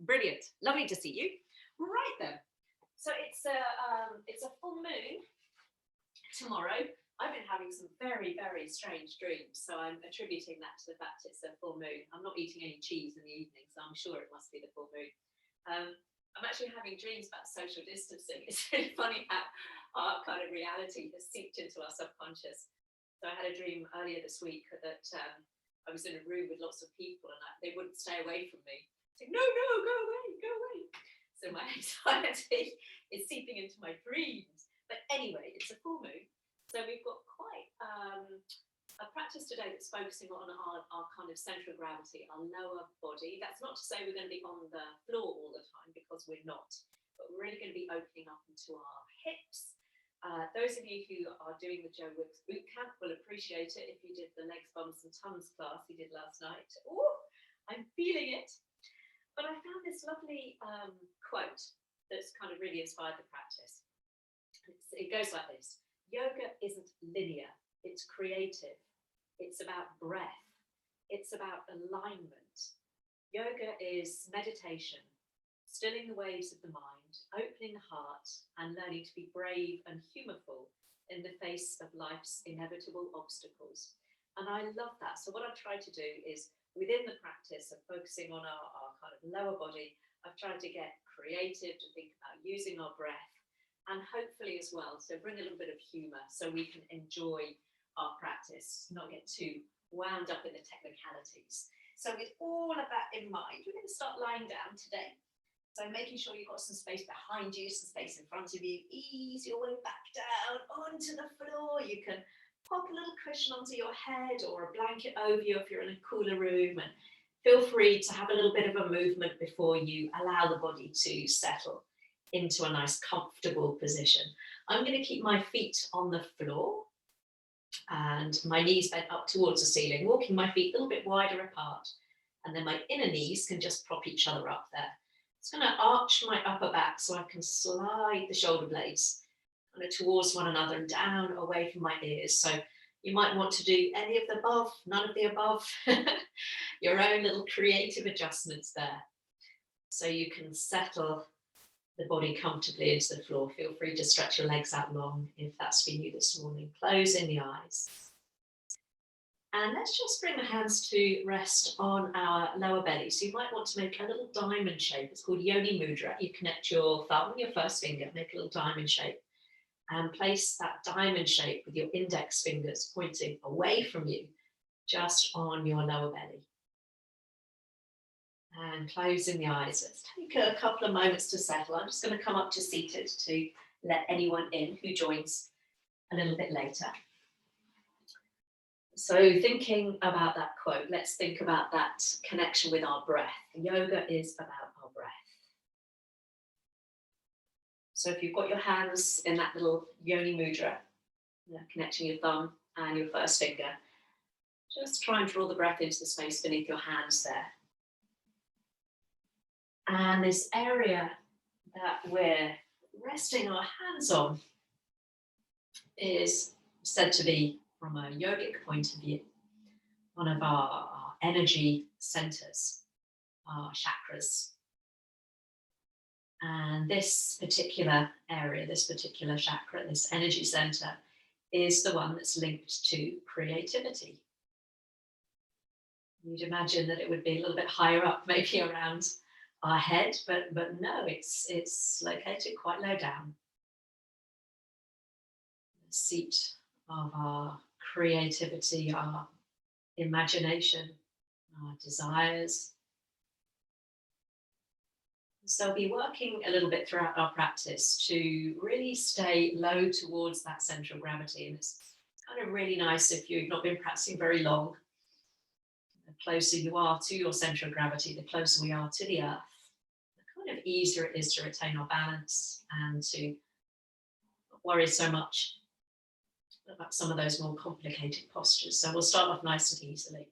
Brilliant. Lovely to see you. Right then. So it's a full moon tomorrow. I've been having some very, very strange dreams, so I'm attributing that to the fact it's a full moon. I'm not eating any cheese in the evening, so I'm sure it must be the full moon. I'm actually having dreams about social distancing. It's really funny how our kind of reality has seeped into our subconscious. So I had a dream earlier this week that I was in a room with lots of people and they wouldn't stay away from me. Saying, no, go away, go away. So my anxiety is seeping into my dreams. But anyway, it's a full moon. So we've got quite a practice today that's focusing on our kind of central gravity, our lower body. That's not to say we're going to be on the floor all the time, because we're not. But we're really going to be opening up into our hips. Those of you who are doing the Joe Wicks bootcamp will appreciate it if you did the legs, bums and tums class you did last night. Oh, I'm feeling it. But I found this lovely quote that's kind of really inspired the practice. It goes like this. Yoga isn't linear, it's creative. It's about breath. It's about alignment. Yoga is meditation, stilling the waves of the mind, opening the heart, and learning to be brave and humorful in the face of life's inevitable obstacles. And I love that. So what I've tried to do is, within the practice of focusing on our kind of lower body, I've tried to get creative, to think about using our breath, and hopefully as well, so bring a little bit of humour so we can enjoy our practice, not get too wound up in the technicalities. So with all of that in mind, we're going to start lying down today. So making sure you've got some space behind you, some space in front of you. Ease your way back down onto the floor. You can pop a little cushion onto your head or a blanket over you if you're in a cooler room. And feel free to have a little bit of a movement before you allow the body to settle into a nice comfortable position. I'm going to keep my feet on the floor and my knees bent up towards the ceiling, walking my feet a little bit wider apart, and then my inner knees can just prop each other up there. It's going to arch my upper back so I can slide the shoulder blades kind of towards one another and down away from my ears. So you might want to do any of the above, none of the above, your own little creative adjustments there. So you can settle the body comfortably into the floor. Feel free to stretch your legs out long if that's been you this morning. Closing the eyes. And let's just bring the hands to rest on our lower belly. So you might want to make a little diamond shape. It's called Yoni Mudra. You connect your thumb and your first finger, make a little diamond shape, and place that diamond shape with your index fingers pointing away from you, just on your lower belly. And closing the eyes. Let's take a couple of moments to settle. I'm just going to come up to seated to let anyone in who joins a little bit later. So thinking about that quote, let's think about that connection with our breath. Yoga is about our breath. So if you've got your hands in that little Yoni Mudra, connecting your thumb and your first finger, just try and draw the breath into the space beneath your hands there. And this area that we're resting our hands on is said to be, from a yogic point of view, one of our energy centers, our chakras. And this particular area, this particular chakra, this energy center, is the one that's linked to creativity. You'd imagine that it would be a little bit higher up, maybe around our head, but no, it's located quite low down. The seat of our creativity, our imagination, our desires. So we'll be working a little bit throughout our practice to really stay low towards that center of gravity. And it's kind of really nice if you've not been practicing very long. The closer you are to your center of gravity, the closer we are to the earth, the kind of easier it is to retain our balance and to not worry so much about some of those more complicated postures. So we'll start off nice and easily.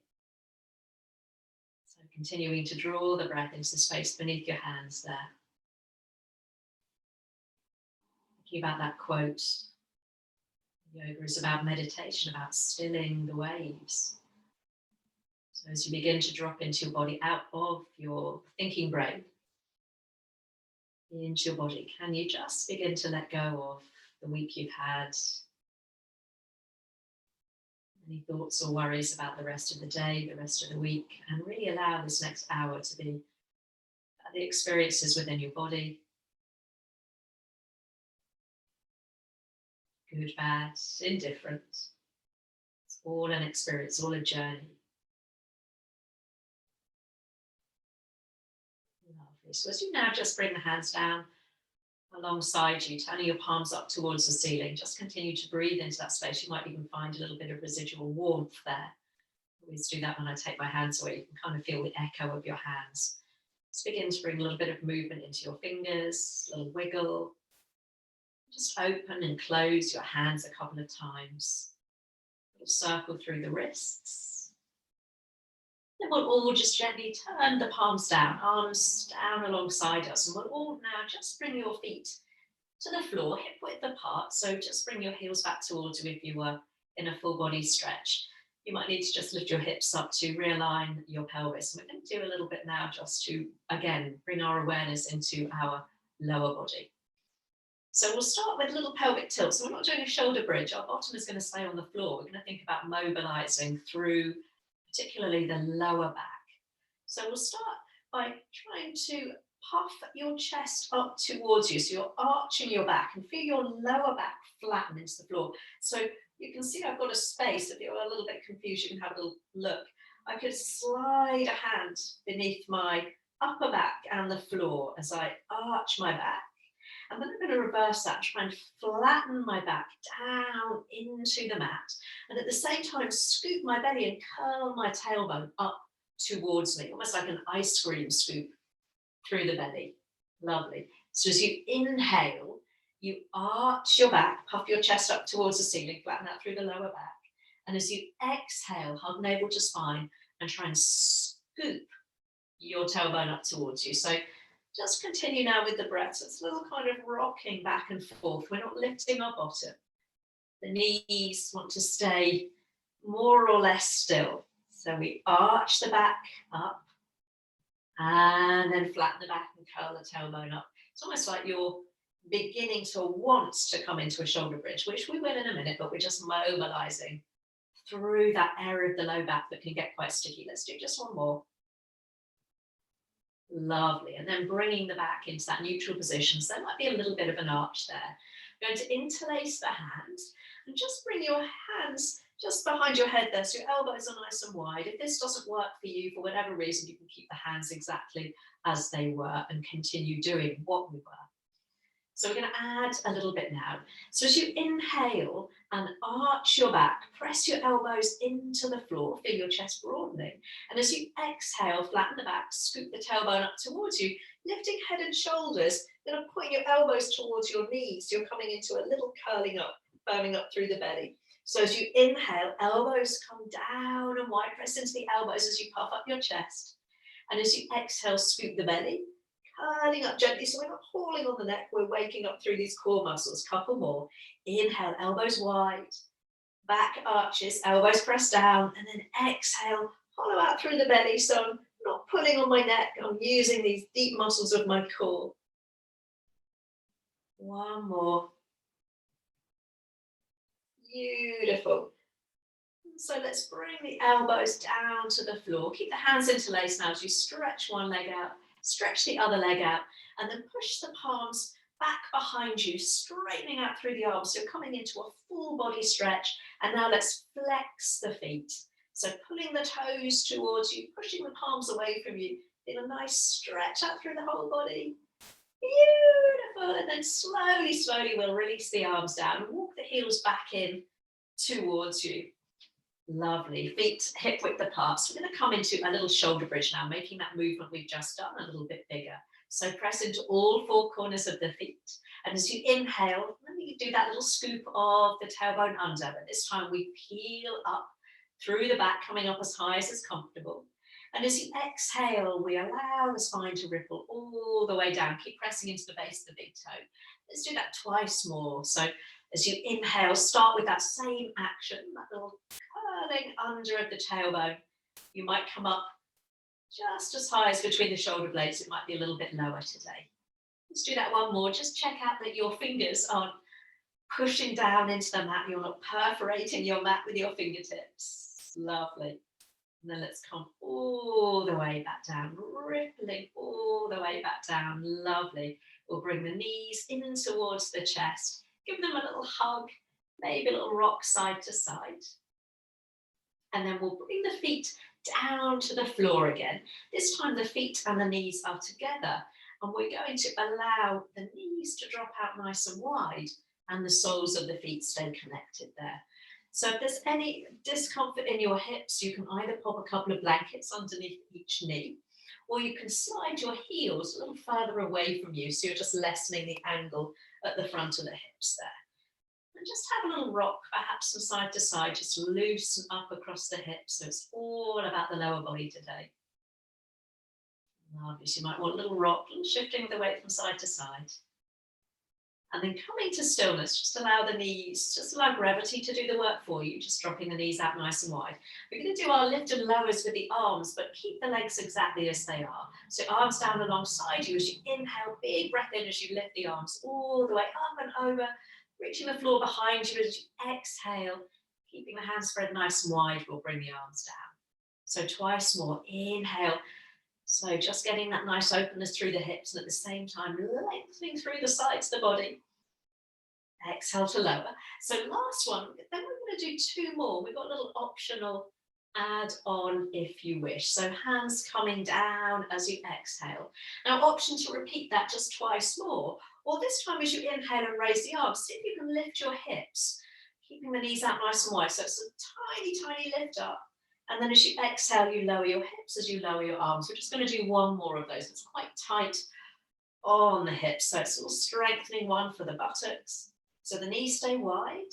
So continuing to draw the breath into the space beneath your hands there. Thinking about that quote, yoga is about meditation, about stilling the waves. So as you begin to drop into your body out of your thinking brain, into your body. Can you just begin to let go of the week you've had? Any thoughts or worries about the rest of the day, the rest of the week, and really allow this next hour to be the experiences within your body. Good, bad, indifferent. It's all an experience, all a journey. Lovely. So as you now just bring the hands down alongside you, turning your palms up towards the ceiling, just continue to breathe into that space. You might even find a little bit of residual warmth there. I always do that when I take my hands away. You can kind of feel the echo of your hands. Just begin to bring a little bit of movement into your fingers, a little wiggle. Just open and close your hands a couple of times. A little circle through the wrists. Then we'll all just gently turn the palms down, arms down alongside us. And we'll all now just bring your feet to the floor, hip width apart. So just bring your heels back towards you if you were in a full body stretch. You might need to just lift your hips up to realign your pelvis. And we're going to do a little bit now just to, again, bring our awareness into our lower body. So we'll start with a little pelvic tilt. So we're not doing a shoulder bridge. Our bottom is going to stay on the floor. We're going to think about mobilizing through particularly the lower back. So we'll start by trying to puff your chest up towards you. So you're arching your back and feel your lower back flatten into the floor. So you can see I've got a space. If you're a little bit confused, you can have a little look. I could slide a hand beneath my upper back and the floor as I arch my back. And then I'm going to reverse that, try and flatten my back down into the mat. And at the same time, scoop my belly and curl my tailbone up towards me, almost like an ice cream scoop through the belly. Lovely. So as you inhale, you arch your back, puff your chest up towards the ceiling, flatten out through the lower back. And as you exhale, hug navel to spine and try and scoop your tailbone up towards you. So just continue now with the breath. So it's a little kind of rocking back and forth. We're not lifting our bottom. The knees want to stay more or less still. So we arch the back up and then flatten the back and curl the tailbone up. It's almost like you're beginning to want to come into a shoulder bridge, which we will in a minute, but we're just mobilizing through that area of the low back that can get quite sticky. Let's do just one more. Lovely. And then bringing the back into that neutral position. So there might be a little bit of an arch there. Going to interlace the hands and just bring your hands just behind your head there. So your elbows are nice and wide. If this doesn't work for you for whatever reason, you can keep the hands exactly as they were and continue doing what we were. So we're going to add a little bit now. So as you inhale and arch your back, press your elbows into the floor, feel your chest broadening. And as you exhale, flatten the back, scoop the tailbone up towards you, lifting head and shoulders, then point your elbows towards your knees. You're coming into a little curling up, firming up through the belly. So as you inhale, elbows come down and wide, press into the elbows as you puff up your chest. And as you exhale, scoop the belly, curling up gently, so we're not hauling on the neck, we're waking up through these core muscles. Couple more. Inhale, elbows wide, back arches, elbows press down, and then exhale, hollow out through the belly, so I'm not pulling on my neck, I'm using these deep muscles of my core. One more. Beautiful. So let's bring the elbows down to the floor. Keep the hands interlaced now as you stretch one leg out, stretch the other leg out, and then push the palms back behind you, straightening out through the arms. So you're coming into a full body stretch. And now let's flex the feet. So pulling the toes towards you, pushing the palms away from you. Feel a nice stretch out through the whole body. Beautiful. And then slowly, slowly we'll release the arms down and walk the heels back in towards you. Lovely. Feet hip width apart. So we're going to come into a little shoulder bridge now, making that movement we've just done a little bit bigger. So press into all four corners of the feet. And as you inhale, then you do that little scoop of the tailbone under. But this time we peel up through the back, coming up as high as is comfortable. And as you exhale, we allow the spine to ripple all the way down. Keep pressing into the base of the big toe. Let's do that twice more. So as you inhale, start with that same action, that little curling under of the tailbone. You might come up just as high as between the shoulder blades. It might be a little bit lower today. Let's do that one more. Just check out that your fingers aren't pushing down into the mat. You're not perforating your mat with your fingertips. Lovely. And then let's come all the way back down, rippling all the way back down. Lovely. We'll bring the knees in towards the chest. Give them a little hug, maybe a little rock side to side. And then we'll bring the feet down to the floor again. This time the feet and the knees are together. And we're going to allow the knees to drop out nice and wide and the soles of the feet stay connected there. So if there's any discomfort in your hips, you can either pop a couple of blankets underneath each knee, or you can slide your heels a little further away from you, so you're just lessening the angle at the front of the hips there. And just have a little rock, perhaps from side to side, just loosen up across the hips. So it's all about the lower body today. Lovely. So you might want a little rock and shifting the weight from side to side. And then coming to stillness, just allow the knees, just allow gravity to do the work for you, just dropping the knees out nice and wide. We're going to do our lift and lowers with the arms, but keep the legs exactly as they are. So arms down alongside you as you inhale, big breath in as you lift the arms all the way up and over, reaching the floor behind you as you exhale, keeping the hands spread nice and wide, we'll bring the arms down. So twice more, inhale. So just getting that nice openness through the hips and at the same time lengthening through the sides of the body. Exhale to lower. So last one, then we're going to do two more. We've got a little optional add on if you wish. So hands coming down as you exhale. Now option to repeat that just twice more. Or this time as you inhale and raise the arms, see if you can lift your hips, keeping the knees out nice and wide. So it's a tiny, tiny lift up. And then as you exhale, you lower your hips as you lower your arms. We're just going to do one more of those. It's quite tight on the hips. So it's all strengthening one for the buttocks. So the knees stay wide.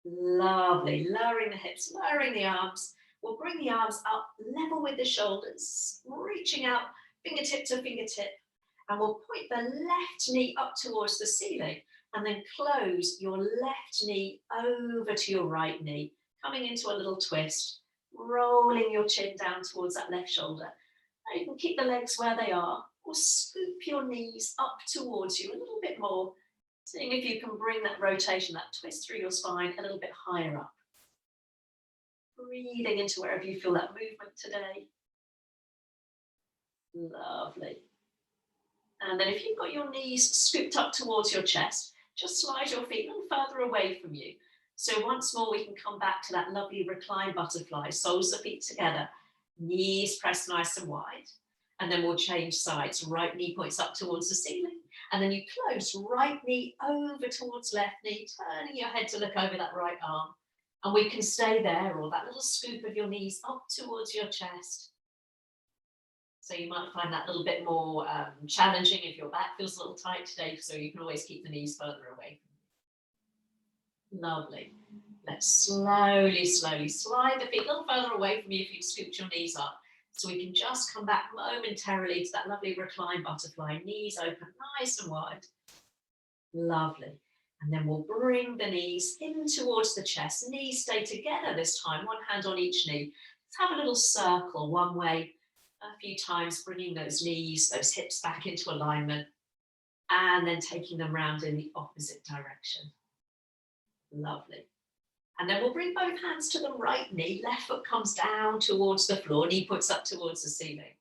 Lovely. Lowering the hips, lowering the arms. We'll bring the arms up level with the shoulders, reaching out fingertip to fingertip. And we'll point the left knee up towards the ceiling and then close your left knee over to your right knee, coming into a little twist, rolling your chin down towards that left shoulder. Now you can keep the legs where they are or scoop your knees up towards you a little bit more, seeing if you can bring that rotation, that twist through your spine a little bit higher up. Breathing into wherever you feel that movement today. Lovely. And then if you've got your knees scooped up towards your chest, just slide your feet a little further away from you. So once more, we can come back to that lovely reclined butterfly, soles of feet together, knees pressed nice and wide. And then we'll change sides. Right knee points up towards the ceiling. And then you close right knee over towards left knee, turning your head to look over that right arm. And we can stay there, or that little scoop of your knees up towards your chest. So you might find that a little bit more challenging if your back feels a little tight today, so you can always keep the knees further away. Lovely. Let's slowly, slowly slide the feet a little further away from you if you've scooped your knees up. So we can just come back momentarily to that lovely reclined butterfly, knees open nice and wide. Lovely. And then we'll bring the knees in towards the chest. Knees stay together this time, one hand on each knee. Let's have a little circle one way a few times, bringing those knees, those hips back into alignment, and then taking them round in the opposite direction. Lovely. And then we'll bring both hands to the right knee. Left foot comes down towards the floor, knee puts up towards the ceiling.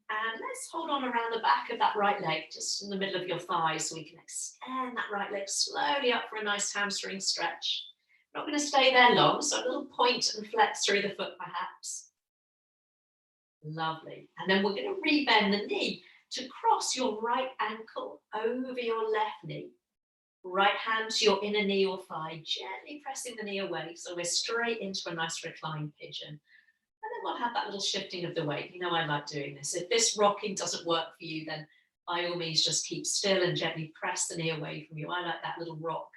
And let's hold on around the back of that right leg, just in the middle of your thigh, so we can extend that right leg slowly up for a nice hamstring stretch. We're not going to stay there long, so a little point and flex through the foot perhaps. Lovely. And then we're going to rebend the knee to cross your right ankle over your left knee. Right hand to your inner knee or thigh, gently pressing the knee away, so we're straight into a nice reclined pigeon. And then we'll have that little shifting of the weight. You know I like doing this. If this rocking doesn't work for you, then by all means just keep still and gently press the knee away from you. I like that little rock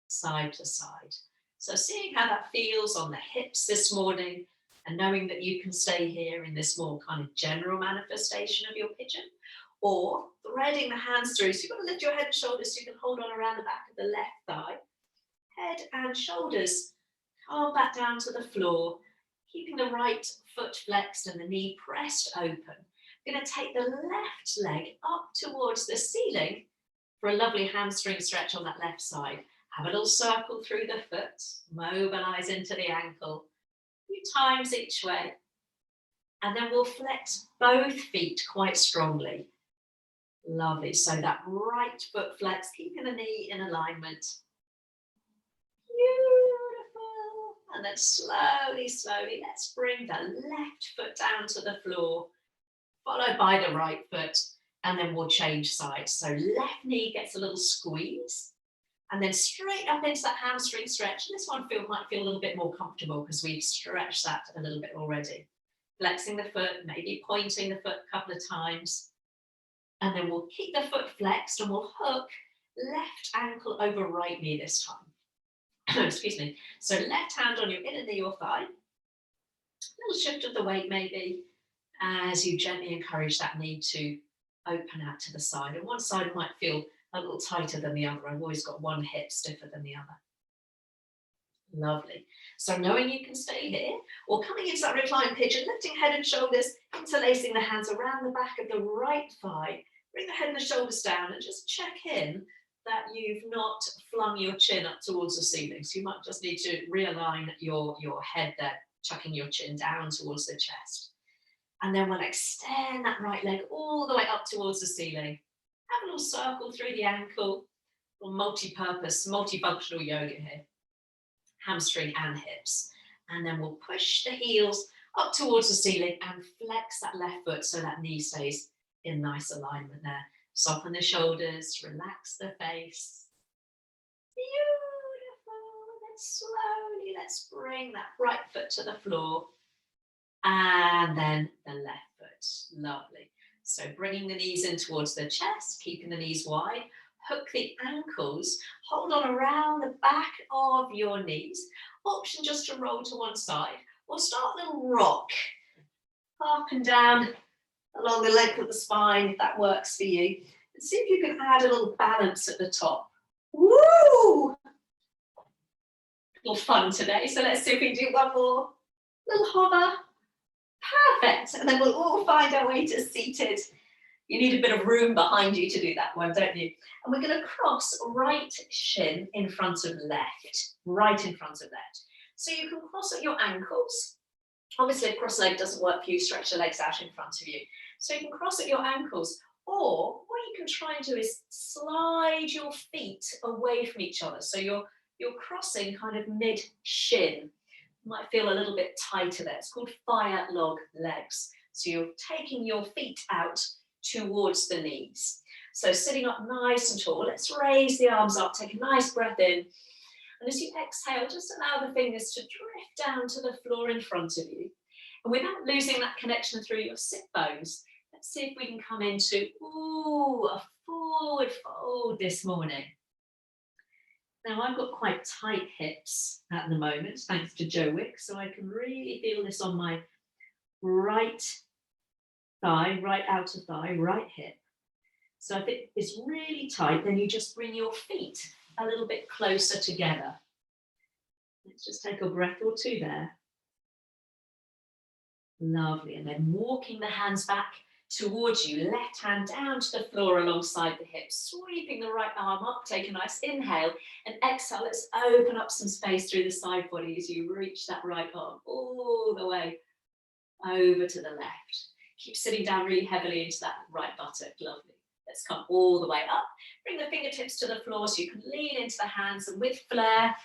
side to side. So seeing how that feels on the hips this morning and knowing that you can stay here in this more kind of general manifestation of your pigeon, or threading the hands through. So you've got to lift your head and shoulders so you can hold on around the back of the left thigh. Head and shoulders calm back down to the floor, keeping the right foot flexed and the knee pressed open. We're going to take the left leg up towards the ceiling For a lovely hamstring stretch on that left side, have a little circle through the foot, mobilize into the ankle, a few times each way. And then we'll flex both feet quite strongly. Lovely. So that right foot flex, keeping the knee in alignment. Beautiful. And then slowly, slowly, let's bring the left foot down to the floor, followed by the right foot, and then we'll change sides. So left knee gets a little squeeze, and then straight up into that hamstring stretch. This one might feel a little bit more comfortable because we've stretched that a little bit already. Flexing the foot, maybe pointing the foot a couple of times. And then we'll keep the foot flexed and we'll hook left ankle over right knee this time. Excuse me. So left hand on your inner knee or thigh. A little shift of the weight maybe as you gently encourage that knee to open out to the side. And one side might feel a little tighter than the other. I've always got one hip stiffer than the other. Lovely. So knowing you can stay here, or coming into that reclined pigeon, lifting head and shoulders, interlacing the hands around the back of the right thigh, bring the head and the shoulders down and just check in that you've not flung your chin up towards the ceiling. So you might just need to realign your head there, chucking your chin down towards the chest. And then we'll extend that right leg all the way up towards the ceiling. Have a little circle through the ankle, or multi-purpose, multifunctional yoga here. Hamstring and hips. And then we'll push the heels up towards the ceiling and flex that left foot so that knee stays in nice alignment there. Soften the shoulders, relax the face. Beautiful. Then slowly, let's bring that right foot to the floor. And then the left foot. Lovely. So bringing the knees in towards the chest, keeping the knees wide. Hook the ankles, hold on around the back of your knees. Option just to roll to one side or start a little rock up and down along the length of the spine if that works for you. And see if you can add a little balance at the top. Woo! A little fun today. So let's see if we can do one more. Little hover. Perfect. And then we'll all find our way to seated. You need a bit of room behind you to do that one, don't you? And we're going to cross right shin in front of left, right in front of left. So you can cross at your ankles. Obviously, a cross leg doesn't work for you, stretch the legs out in front of you. So you can cross at your ankles, or what you can try and do is slide your feet away from each other. So you're crossing kind of mid-shin. Might feel a little bit tighter there. It's called fire log legs. So you're taking your feet out towards the knees. So sitting up nice and tall, let's raise the arms up, take a nice breath in. And as you exhale, just allow the fingers to drift down to the floor in front of you. And without losing that connection through your sit bones, let's see if we can come into, a forward fold this morning. Now I've got quite tight hips at the moment, thanks to Joe Wick, so I can really feel this on my right thigh, right outer thigh, right hip. So if it is really tight, then you just bring your feet a little bit closer together. Let's just take a breath or two there. Lovely. And then walking the hands back towards you, left hand down to the floor alongside the hips, sweeping the right arm up, take a nice inhale, and exhale. Let's open up some space through the side body as you reach that right arm all the way over to the left. Keep sitting down really heavily into that right buttock. Lovely. Let's come all the way up. Bring the fingertips to the floor so you can lean into the hands, and with flair,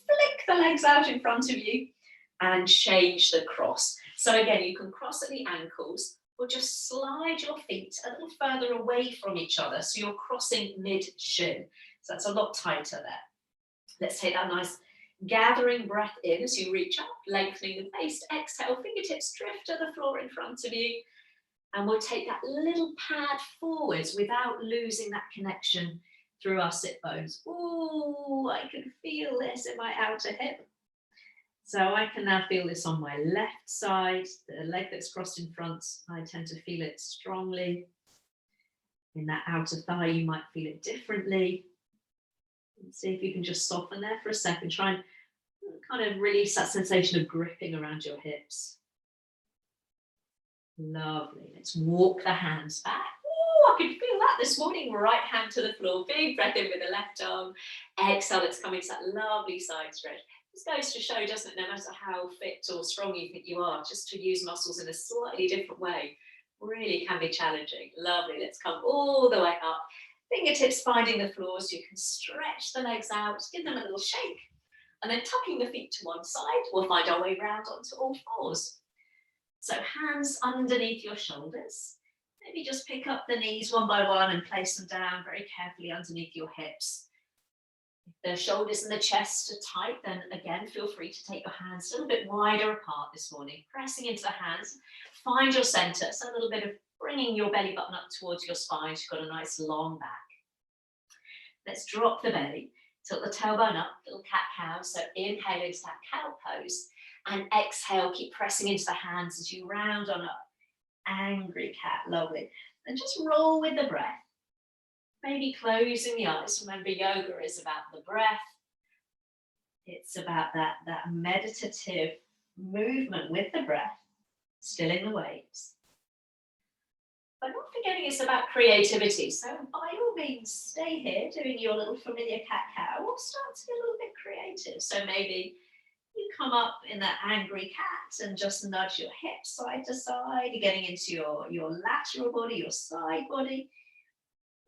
flick the legs out in front of you and change the cross. So again, you can cross at the ankles or just slide your feet a little further away from each other so you're crossing mid-shin. So that's a lot tighter there. Let's take that nice gathering breath in as you reach up, lengthening the face. Exhale, fingertips drift to the floor in front of you. And we'll take that little pad forwards without losing that connection through our sit bones. Ooh, I can feel this in my outer hip. So I can now feel this on my left side, the leg that's crossed in front. I tend to feel it strongly. In that outer thigh, you might feel it differently. And see if you can just soften there for a second. Try and kind of release that sensation of gripping around your hips. Lovely. Let's walk the hands back. Oh, I can feel that this morning. Right hand to the floor. Big breath in with the left arm. Exhale, let's come into that lovely side stretch. This goes to show, doesn't it, no matter how fit or strong you think you are, just to use muscles in a slightly different way really can be challenging. Lovely. Let's come all the way up. Fingertips finding the floor so you can stretch the legs out, give them a little shake. And then tucking the feet to one side, we'll find our way round onto all fours. So hands underneath your shoulders. Maybe just pick up the knees one by one and place them down very carefully underneath your hips. If the shoulders and the chest are tight, then again, feel free to take your hands a little bit wider apart this morning, pressing into the hands. Find your center, so a little bit of bringing your belly button up towards your spine. So you've got a nice long back. Let's drop the belly, tilt the tailbone up, little cat-cow. So inhale into that cow pose and exhale, keep pressing into the hands as you round on up. Angry cat, lovely. And just roll with the breath. Maybe closing the eyes. Remember, yoga is about the breath. It's about that meditative movement with the breath, still in the waves. But not forgetting it's about creativity. So by all means, stay here doing your little familiar cat-cow or start to get a little bit creative. So maybe you come up in that angry cat and just nudge your hips side to side, getting into your lateral body, your side body.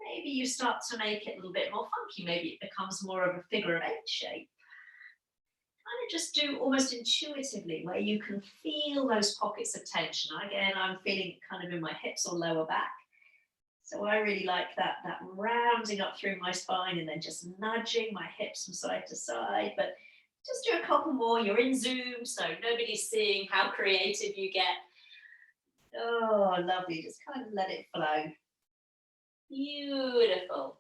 Maybe you start to make it a little bit more funky. Maybe it becomes more of a figure of 8 shape. Kind of just do almost intuitively where you can feel those pockets of tension. Again, I'm feeling it kind of in my hips or lower back. So I really like that rounding up through my spine and then just nudging my hips from side to side. But just do a couple more. You're in Zoom, so nobody's seeing how creative you get. Oh, lovely. Just kind of let it flow. Beautiful.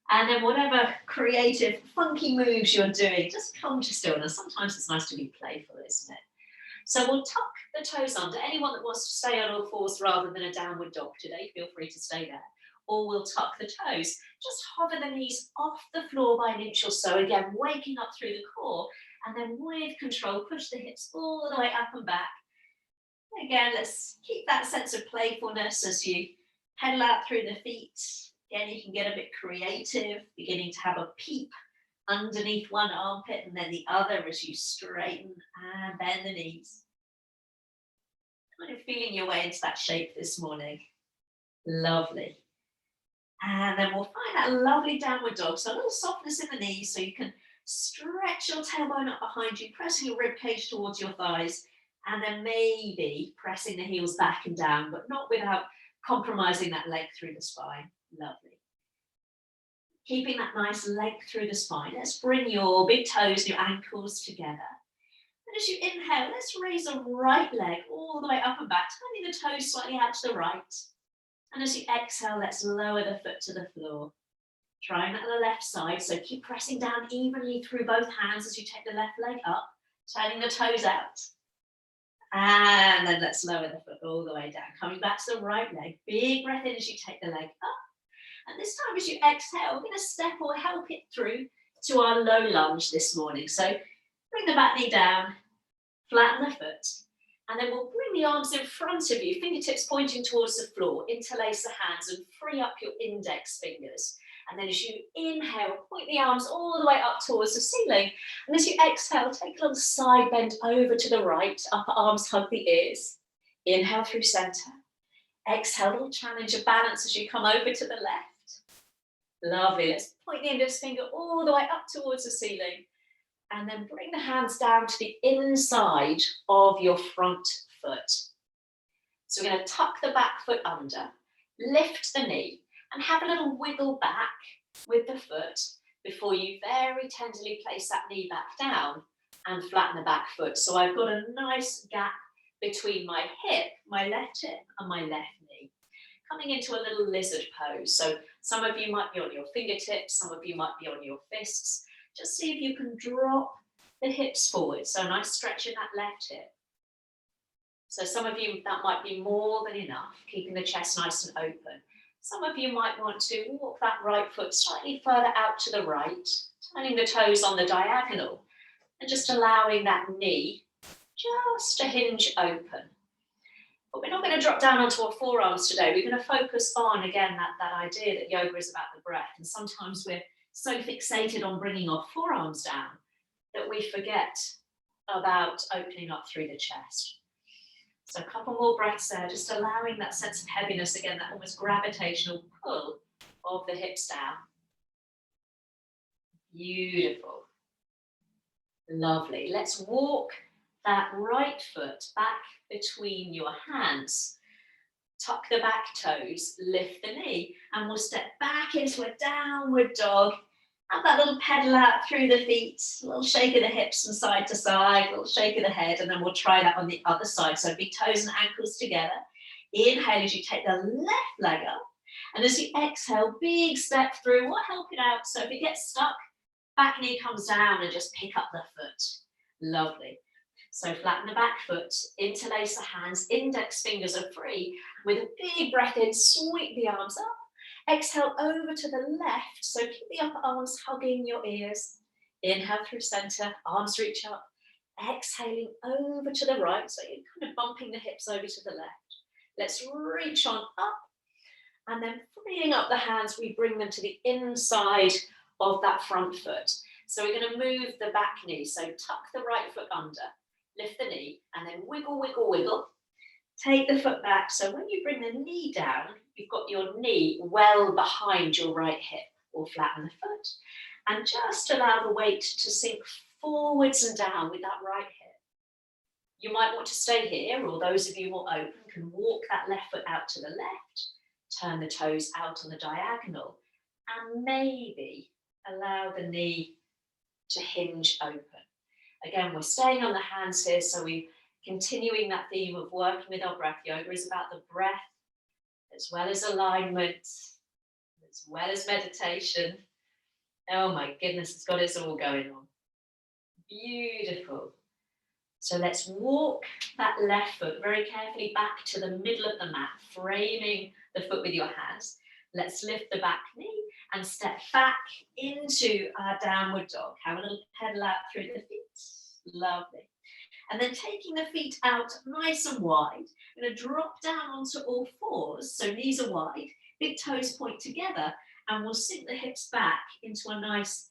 And then whatever creative, funky moves you're doing, just come to stillness. Sometimes it's nice to be playful, isn't it? So we'll tuck the toes under. Anyone that wants to stay on all fours rather than a downward dog today, feel free to stay there. Or we'll tuck the toes. Just hover the knees off the floor by an inch or so. Again, waking up through the core. And then with control, push the hips all the way up and back. Again, let's keep that sense of playfulness as you pedal out through the feet. Again, you can get a bit creative, beginning to have a peep underneath one armpit and then the other as you straighten and bend the knees. Kind of feeling your way into that shape this morning. Lovely. And then we'll find that lovely downward dog. So a little softness in the knees so you can stretch your tailbone up behind you, pressing your rib cage towards your thighs, and then maybe pressing the heels back and down, but not without compromising that length through the spine. Lovely. Keeping that nice length through the spine. Let's bring your big toes, your ankles together. And as you inhale, let's raise the right leg all the way up and back, turning the toes slightly out to the right. And as you exhale, let's lower the foot to the floor. Trying that on the left side, so keep pressing down evenly through both hands as you take the left leg up, turning the toes out. And then let's lower the foot all the way down, coming back to the right leg. Big breath in as you take the leg up. And this time as you exhale, we're going to step or help it through to our low lunge this morning. So bring the back knee down, flatten the foot, and then we'll bring the arms in front of you, fingertips pointing towards the floor, interlace the hands and free up your index fingers. And then as you inhale, point the arms all the way up towards the ceiling. And as you exhale, take a little side bend over to the right, upper arms hug the ears. Inhale through center. Exhale, a little challenge of balance as you come over to the left. Lovely. Let's point the index finger all the way up towards the ceiling. And then bring the hands down to the inside of your front foot. So we're going to tuck the back foot under, lift the knee, and have a little wiggle back with the foot before you very tenderly place that knee back down and flatten the back foot. So I've got a nice gap between my hip, my left hip, and my left knee. Coming into a little lizard pose. So some of you might be on your fingertips, some of you might be on your fists. Just see if you can drop the hips forward. So a nice stretch in that left hip. So some of you, that might be more than enough, keeping the chest nice and open. Some of you might want to walk that right foot slightly further out to the right, turning the toes on the diagonal, and just allowing that knee just to hinge open. But we're not going to drop down onto our forearms today. We're going to focus on, again, that idea that yoga is about the breath. And sometimes we're so fixated on bringing our forearms down that we forget about opening up through the chest. So a couple more breaths there, just allowing that sense of heaviness, again, that almost gravitational pull of the hips down. Beautiful. Lovely. Let's walk that right foot back between your hands. Tuck the back toes, lift the knee, and we'll step back into a downward dog. Have that little pedal out through the feet, a little shake of the hips from side to side, a little shake of the head, and then we'll try that on the other side. So big toes and ankles together. Inhale as you take the left leg up, and as you exhale, big step through. We'll help it out. So if it gets stuck, back knee comes down and just pick up the foot. Lovely. So flatten the back foot, interlace the hands, index fingers are free. With a big breath in, sweep the arms up. Exhale over to the left. So keep the upper arms hugging your ears. Inhale through center, arms reach up. Exhaling over to the right. So you're kind of bumping the hips over to the left. Let's reach on up. And then freeing up the hands, we bring them to the inside of that front foot. So we're going to move the back knee. So tuck the right foot under. Lift the knee and then wiggle, wiggle, wiggle. Take the foot back. So when you bring the knee down, you've got your knee well behind your right hip, or flatten the foot. And just allow the weight to sink forwards and down with that right hip. You might want to stay here, or those of you more open can walk that left foot out to the left, turn the toes out on the diagonal, and maybe allow the knee to hinge open. Again, we're staying on the hands here, so we're continuing that theme of working with our breath. Yoga is about the breath, as well as alignment, as well as meditation. Oh my goodness, it's got us all going on. Beautiful. So let's walk that left foot very carefully back to the middle of the mat, framing the foot with your hands. Let's lift the back knee and step back into our downward dog. Have a little pedal out through the feet. Lovely. And then taking the feet out nice and wide, I'm going to drop down onto all fours. So knees are wide, big toes point together, and we'll sink the hips back into a nice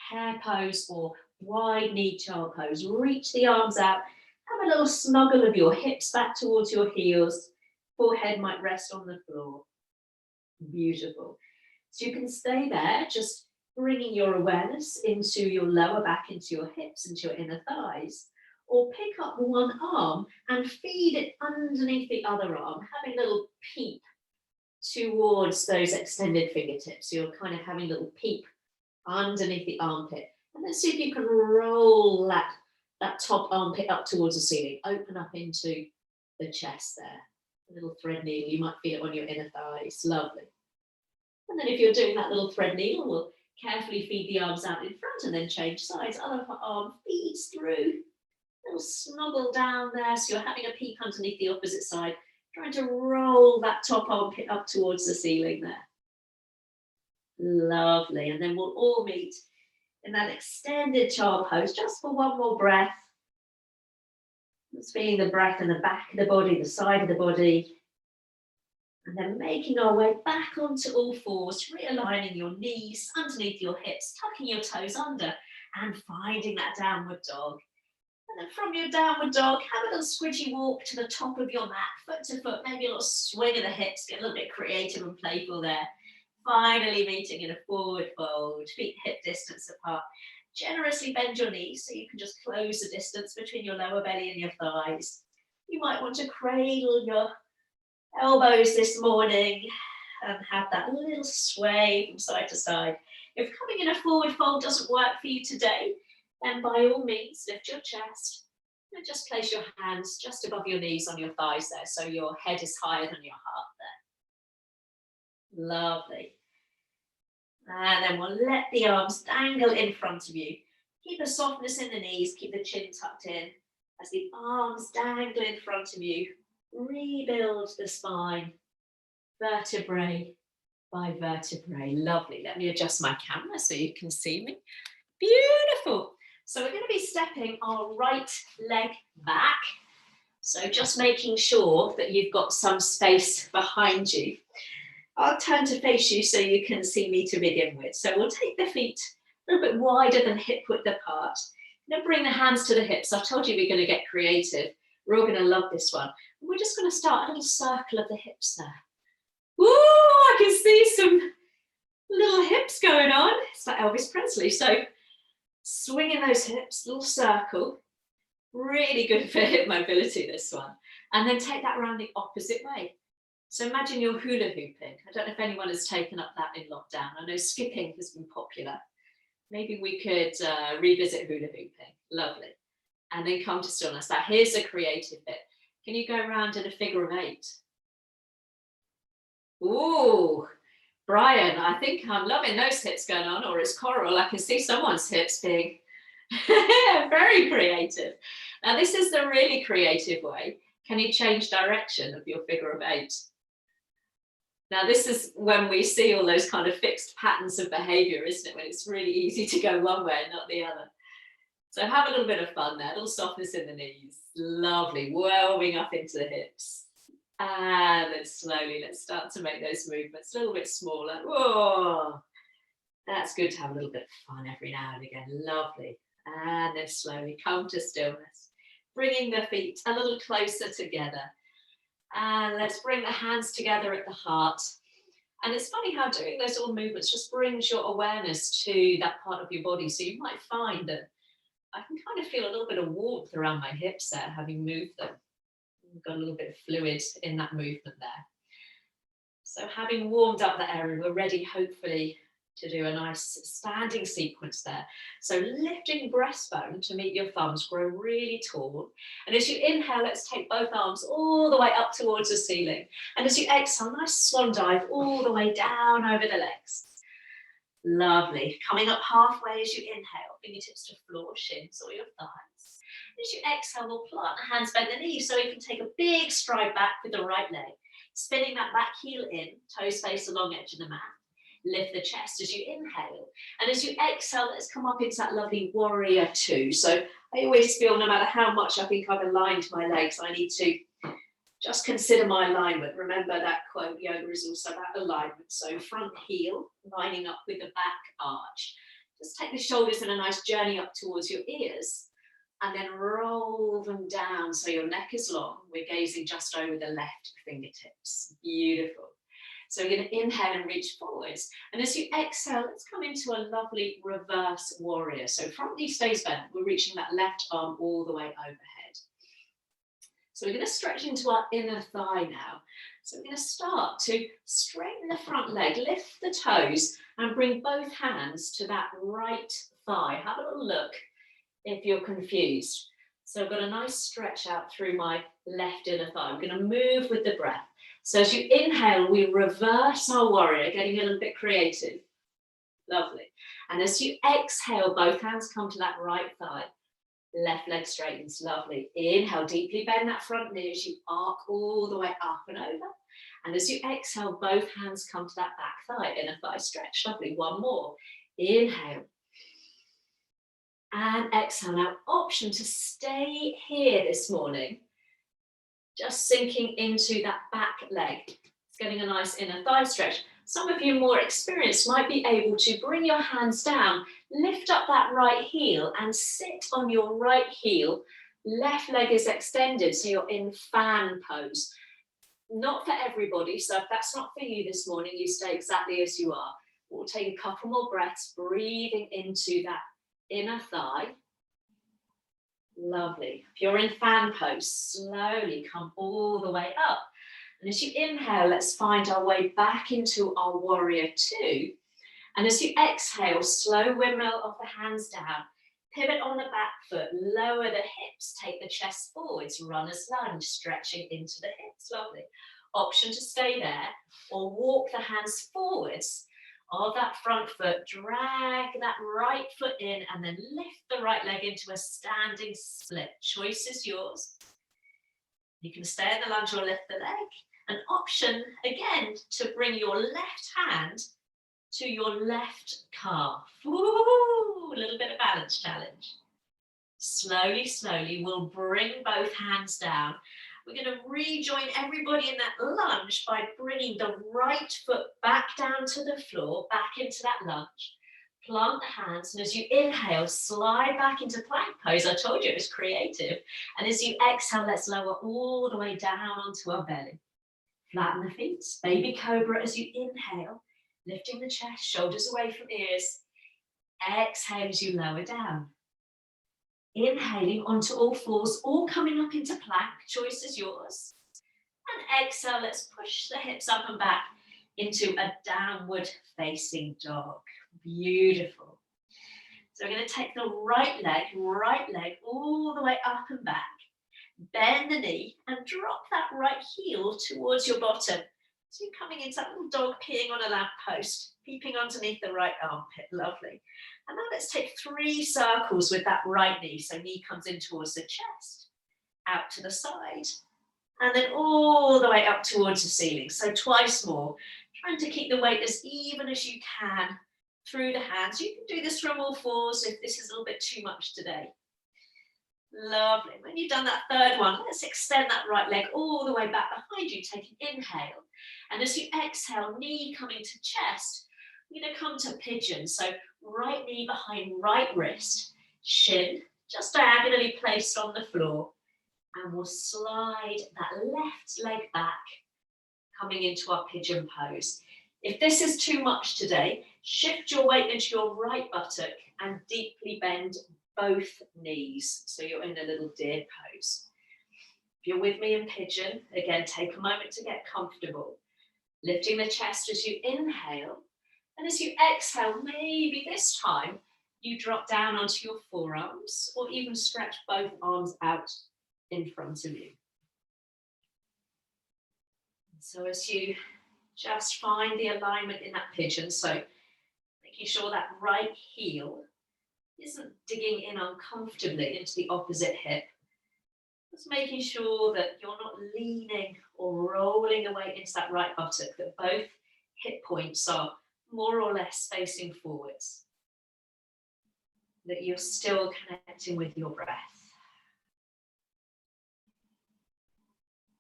hare pose or wide knee child pose. Reach the arms out. Have a little snuggle of your hips back towards your heels. Forehead might rest on the floor. Beautiful. So you can stay there, just bringing your awareness into your lower back, into your hips, into your inner thighs. Or pick up one arm and feed it underneath the other arm, having a little peep towards those extended fingertips. So you're kind of having a little peep underneath the armpit. And then see if you can roll that top armpit up towards the ceiling. Open up into the chest there. A little thread needle. You might feel it on your inner thighs. Lovely. And then if you're doing that little thread needle, we'll carefully feed the arms out in front and then change sides. Other arm feeds through. Little snuggle down there, so you're having a peek underneath the opposite side, trying to roll that top armpit up towards the ceiling there. Lovely. And then we'll all meet in that extended child pose just for one more breath. Just feeling the breath in the back of the body, the side of the body. And then making our way back onto all fours, realigning your knees underneath your hips, tucking your toes under, and finding that downward dog. And then from your downward dog, have a little squidgy walk to the top of your mat, foot to foot, maybe a little swing of the hips, get a little bit creative and playful there. Finally meeting in a forward fold, feet hip distance apart. Generously bend your knees so you can just close the distance between your lower belly and your thighs. You might want to cradle your elbows this morning and have that little sway from side to side. If coming in a forward fold doesn't work for you today, then by all means, lift your chest and just place your hands just above your knees on your thighs there, so your head is higher than your heart there. Lovely. And then we'll let the arms dangle in front of you. Keep a softness in the knees, keep the chin tucked in. As the arms dangle in front of you, rebuild the spine, vertebrae by vertebrae. Lovely. Let me adjust my camera so you can see me. Beautiful. So we're going to be stepping our right leg back. So just making sure that you've got some space behind you. I'll turn to face you so you can see me to begin with. So we'll take the feet a little bit wider than hip width apart. Now bring the hands to the hips. I've told you we're going to get creative. We're all going to love this one. We're just going to start a little circle of the hips there. Ooh, I can see some little hips going on. It's like Elvis Presley. So swinging those hips, little circle. Really good for hip mobility, this one. And then take that around the opposite way. So imagine you're hula hooping. I don't know if anyone has taken up that in lockdown. I know skipping has been popular. Maybe we could revisit hula hooping. Lovely. And then come to stillness. Now here's a creative bit. Can you go around in a figure of 8? Ooh, Brian, I think I'm loving those hips going on, or it's Coral. I can see someone's hips being very creative. Now this is the really creative way. Can you change direction of your figure of 8? Now this is when we see all those kind of fixed patterns of behavior, isn't it? When it's really easy to go one way and not the other. So have a little bit of fun there, a little softness in the knees. Lovely, whirling up into the hips. And then slowly, let's start to make those movements a little bit smaller. Whoa, that's good to have a little bit of fun every now and again. Lovely. And then slowly come to stillness. Bringing the feet a little closer together. And let's bring the hands together at the heart. And it's funny how doing those little movements just brings your awareness to that part of your body. So you might find that I can kind of feel a little bit of warmth around my hips there, having moved them. I've got a little bit of fluid in that movement there. So having warmed up that area, we're ready, hopefully, to do a nice standing sequence there. So lifting breastbone to meet your thumbs, grow really tall. And as you inhale, let's take both arms all the way up towards the ceiling. And as you exhale, nice swan dive all the way down over the legs. Lovely. Coming up halfway as you inhale, fingertips to floor, shins or your thighs. As you exhale, we'll plant the hands, bend the knees, so you can take a big stride back with the right leg. Spinning that back heel in, toes face along edge of the mat. Lift the chest as you inhale. And as you exhale, let's come up into that lovely warrior 2. So I always feel no matter how much I think I've aligned my legs, I need to just consider my alignment. Remember that quote, yoga is also about alignment. So front heel lining up with the back arch. Just take the shoulders in a nice journey up towards your ears and then roll them down so your neck is long. We're gazing just over the left fingertips. Beautiful. So we're going to inhale and reach forwards. And as you exhale, let's come into a lovely reverse warrior. So front knee stays bent. We're reaching that left arm all the way overhead. So we're going to stretch into our inner thigh now. So we're going to start to straighten the front leg, lift the toes and bring both hands to that right thigh. Have a little look if you're confused. So I've got a nice stretch out through my left inner thigh. I'm going to move with the breath. So as you inhale, we reverse our warrior, getting a little bit creative. Lovely. And as you exhale, both hands come to that right thigh. Left leg straightens. Lovely. Inhale, deeply bend that front knee as you arc all the way up and over. And as you exhale, both hands come to that back thigh, inner thigh stretch. Lovely. One more. Inhale. And exhale. Now, option to stay here this morning. Just sinking into that back leg. It's getting a nice inner thigh stretch. Some of you more experienced might be able to bring your hands down, lift up that right heel and sit on your right heel. Left leg is extended, so you're in fan pose. Not for everybody, so if that's not for you this morning, you stay exactly as you are. We'll take a couple more breaths, breathing into that inner thigh. Lovely. If you're in fan pose, slowly come all the way up. And as you inhale, let's find our way back into our warrior 2. And as you exhale, slow windmill of the hands down. Pivot on the back foot, lower the hips, take the chest forwards, runner's lunge, stretching into the hips. Lovely. Option to stay there or walk the hands forwards of that front foot, drag that right foot in and then lift the right leg into a standing split. Choice is yours. You can stay in the lunge or lift the leg. An option, again, to bring your left hand to your left calf. Ooh, a little bit of balance challenge. Slowly, slowly, we'll bring both hands down. We're going to rejoin everybody in that lunge by bringing the right foot back down to the floor, back into that lunge. Plant the hands, and as you inhale, slide back into plank pose. I told you it was creative. And as you exhale, let's lower all the way down onto our belly. Flatten the feet, baby cobra as you inhale, lifting the chest, shoulders away from ears. Exhale as you lower down. Inhaling onto all fours, all coming up into plank. Choice is yours. And exhale, let's push the hips up and back into a downward facing dog. Beautiful. So we're going to take the right leg all the way up and back. Bend the knee and drop that right heel towards your bottom. So you're coming into that little dog peeing on a lamppost, peeping underneath the right armpit. Lovely. And now let's take 3 circles with that right knee. So knee comes in towards the chest, out to the side, and then all the way up towards the ceiling. So twice more, trying to keep the weight as even as you can through the hands. You can do this from all fours if this is a little bit too much today. Lovely. When you've done that third one, let's extend that right leg all the way back behind you. Take an inhale. And as you exhale, knee coming to chest, we're going to come to pigeon. So right knee behind right wrist, shin just diagonally placed on the floor. And we'll slide that left leg back, coming into our pigeon pose. If this is too much today, shift your weight into your right buttock and deeply bend both knees. So you're in a little deer pose. If you're with me in pigeon, again, take a moment to get comfortable. Lifting the chest as you inhale. And as you exhale, maybe this time you drop down onto your forearms or even stretch both arms out in front of you. So as you just find the alignment in that pigeon, so making sure that right heel isn't digging in uncomfortably into the opposite hip. Just making sure that you're not leaning or rolling the weight into that right buttock, that both hip points are more or less facing forwards. That you're still connecting with your breath.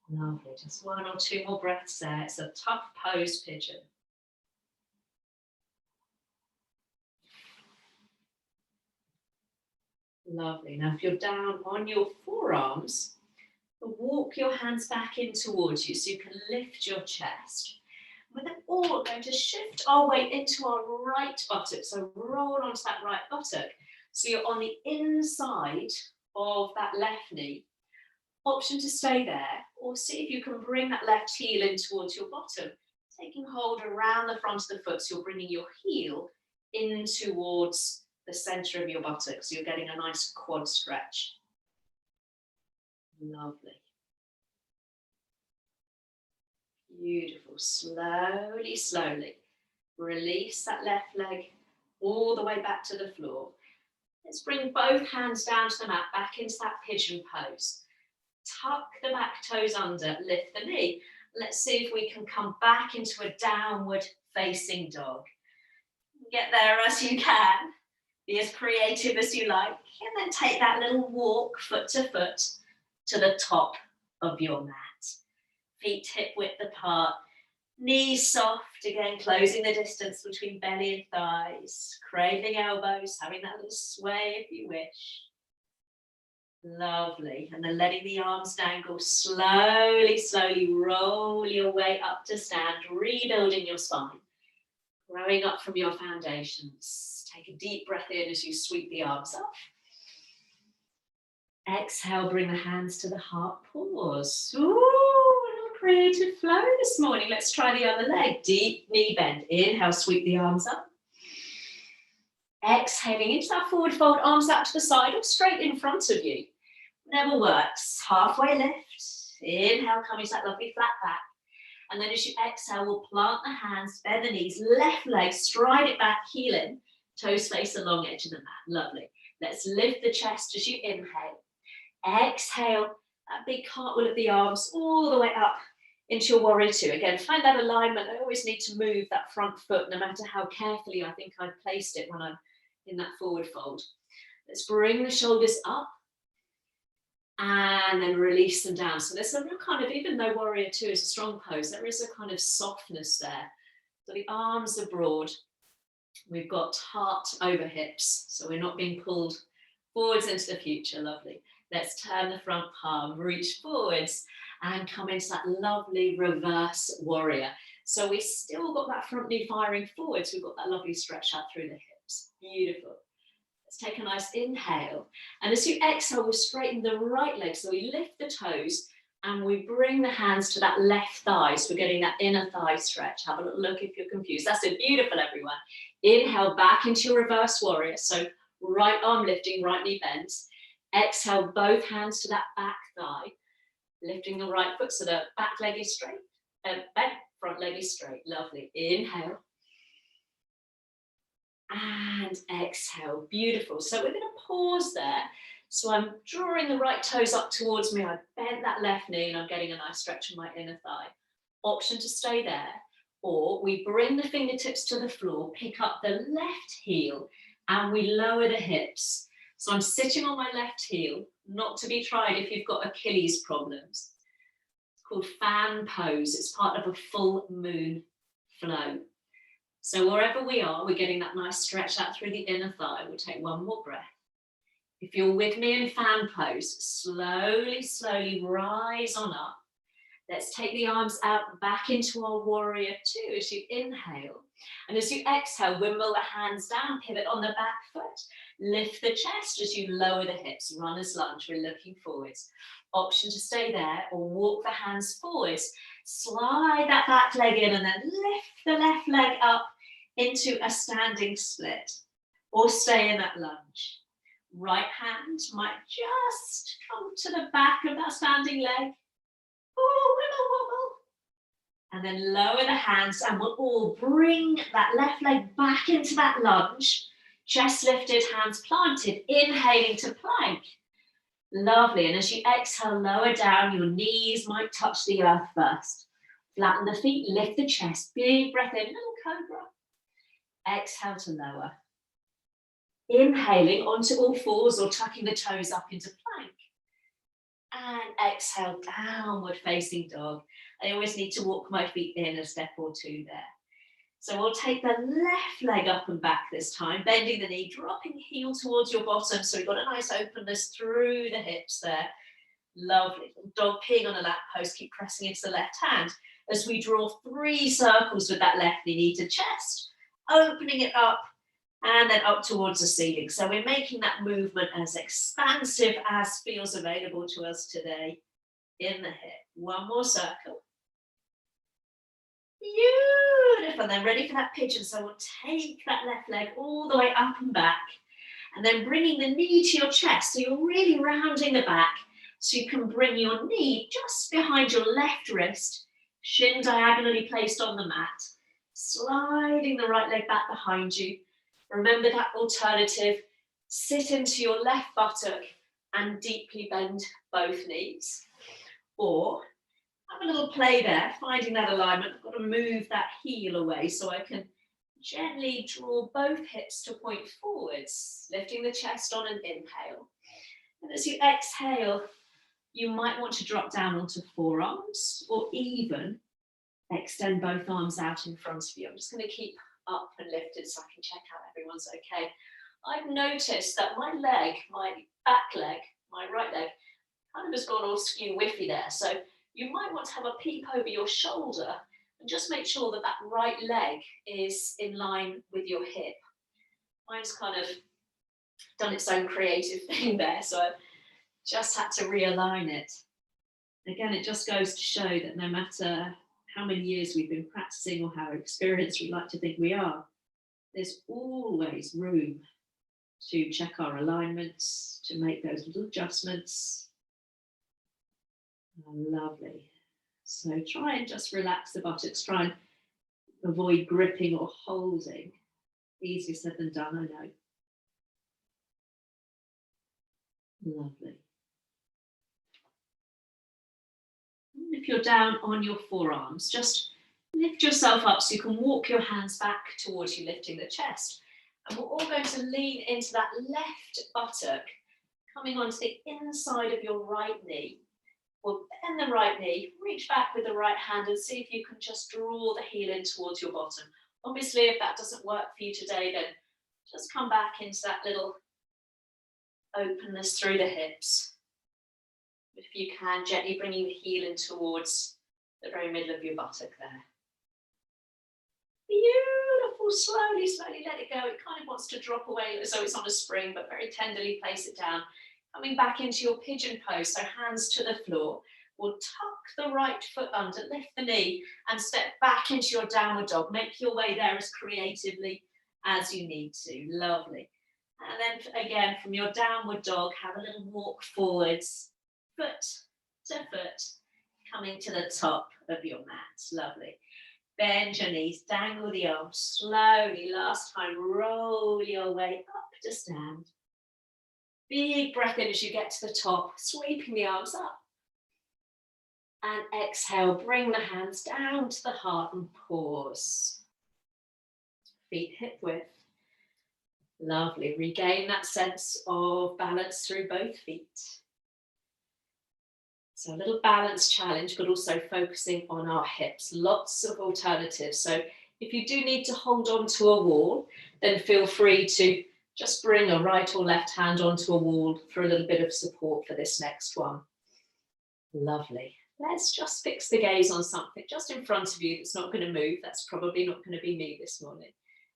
Lovely, just 1 or 2 more breaths there. It's a tough pose, pigeon. Lovely. Now, if you're down on your forearms, walk your hands back in towards you so you can lift your chest. We're then all going to shift our weight into our right buttock. So roll onto that right buttock. So you're on the inside of that left knee. Option to stay there, or see if you can bring that left heel in towards your bottom, taking hold around the front of the foot. So you're bringing your heel in towards the center of your buttocks. So you're getting a nice quad stretch. Lovely. Beautiful. Slowly, slowly. Release that left leg all the way back to the floor. Let's bring both hands down to the mat, back into that pigeon pose. Tuck the back toes under, lift the knee. Let's see if we can come back into a downward facing dog. Get there as you can. Be as creative as you like. And then take that little walk foot to the top of your mat. Feet hip width apart. Knees soft, again closing the distance between belly and thighs. Cradling elbows, having that little sway if you wish. Lovely. And then letting the arms dangle, slowly, slowly roll your way up to stand, rebuilding your spine. Growing up from your foundations. Take a deep breath in as you sweep the arms up. Exhale, bring the hands to the heart, pause. Ooh, a little creative flow this morning. Let's try the other leg. Deep knee bend. Inhale, sweep the arms up. Exhaling into that forward fold, arms out to the side or straight in front of you. Whatever works. Halfway lift. Inhale, coming to that lovely flat back. And then as you exhale, we'll plant the hands, bend the knees, left leg, stride it back, heel in, toes face the long edge of the mat. Lovely. Let's lift the chest as you inhale. Exhale, that big cartwheel of the arms all the way up into your warrior two. Again, find that alignment. I always need to move that front foot no matter how carefully I think I've placed it when I'm in that forward fold. Let's bring the shoulders up and then release them down. So there's a real kind of, even though warrior two is a strong pose, there is a kind of softness there. So the arms are broad. We've got heart over hips, so we're not being pulled forwards into the future. Lovely. Let's turn the front palm, reach forwards and come into that lovely reverse warrior. So we've still got that front knee firing forwards. We've got that lovely stretch out through the hips. Beautiful. Let's take a nice inhale. And as you exhale, we'll straighten the right leg. So we lift the toes and we bring the hands to that left thigh. So we're getting that inner thigh stretch. Have a little look if you're confused. That's it. Beautiful, everyone. Inhale back into your reverse warrior. So right arm lifting, right knee bends. Exhale, both hands to that back thigh. Lifting the right foot so the back leg is straight. Back, front leg is straight. Lovely. Inhale. And exhale. Beautiful. So we're going to pause there. So I'm drawing the right toes up towards me. I bent that left knee and I'm getting a nice stretch in my inner thigh. Option to stay there. Or we bring the fingertips to the floor, pick up the left heel and we lower the hips. So I'm sitting on my left heel, not to be tried if you've got Achilles problems. It's called fan pose. It's part of a full moon flow. So wherever we are, we're getting that nice stretch out through the inner thigh. We'll take one more breath. If you're with me in fan pose, slowly, slowly rise on up. Let's take the arms out back into our warrior two as you inhale. And as you exhale, wimble the hands down, pivot on the back foot. Lift the chest as you lower the hips, runner's lunge. We're looking forwards. Option to stay there or walk the hands forwards. Slide that back leg in and then lift the left leg up into a standing split or stay in that lunge. Right hand might just come to the back of that standing leg. Wiggle, wiggle. And then lower the hands and we'll all bring that left leg back into that lunge. Chest lifted, hands planted, inhaling to plank. Lovely. And as you exhale, lower down, your knees might touch the earth first. Flatten the feet, lift the chest, big breath in, little cobra. Exhale to lower. Inhaling onto all fours or tucking the toes up into plank. And exhale, downward facing dog. I always need to walk my feet in a step or two there. So we'll take the left leg up and back this time, bending the knee, dropping heel towards your bottom. So we've got a nice openness through the hips there. Lovely. Dog peeing on a lap post, keep pressing into the left hand as we draw 3 circles with that left knee to chest, opening it up and then up towards the ceiling. So we're making that movement as expansive as feels available to us today in the hip. One more circle. Beautiful. Then ready for that pigeon. So we'll take that left leg all the way up and back and then bringing the knee to your chest. So you're really rounding the back so you can bring your knee just behind your left wrist, shin diagonally placed on the mat, sliding the right leg back behind you. Remember that alternative, sit into your left buttock and deeply bend both knees. Or have a little play there, finding that alignment. I've got to move that heel away so I can gently draw both hips to point forwards, lifting the chest on an inhale. And as you exhale, you might want to drop down onto forearms or even extend both arms out in front of you. I'm just going to keep up and lifted so I can check out everyone's okay. I've noticed that my leg, my back leg, my right leg, kind of has gone all skew whiffy there. So you might want to have a peep over your shoulder and just make sure that that right leg is in line with your hip. Mine's kind of done its own creative thing there, so I've just had to realign it. Again, it just goes to show that no matter how many years we've been practicing or how experienced we like to think we are, there's always room to check our alignments, to make those little adjustments. Oh, lovely. So try and just relax the buttocks, try and avoid gripping or holding. Easier said than done, I know. Lovely. If you're down on your forearms, just lift yourself up so you can walk your hands back towards you, lifting the chest. And we're all going to lean into that left buttock, coming onto the inside of your right knee. We'll bend the right knee, reach back with the right hand and see if you can just draw the heel in towards your bottom. Obviously, if that doesn't work for you today, then just come back into that little openness through the hips. If you can, gently bringing the heel in towards the very middle of your buttock there. Beautiful, slowly, slowly let it go. It kind of wants to drop away as though it's on a spring, but very tenderly place it down. Coming back into your pigeon pose, so hands to the floor. We'll tuck the right foot under, lift the knee, and step back into your downward dog. Make your way there as creatively as you need to. Lovely. And then again, from your downward dog, have a little walk forwards, foot to foot, coming to the top of your mat. Lovely. Bend your knees, dangle the arms slowly. Last time, roll your way up to stand. Big breath in as you get to the top, sweeping the arms up. And exhale, bring the hands down to the heart and pause. Feet hip width. Lovely. Regain that sense of balance through both feet. So a little balance challenge, but also focusing on our hips. Lots of alternatives. So if you do need to hold on to a wall, then feel free to just bring a right or left hand onto a wall for a little bit of support for this next one. Lovely. Let's just fix the gaze on something just in front of you that's not going to move. That's probably not going to be me this morning.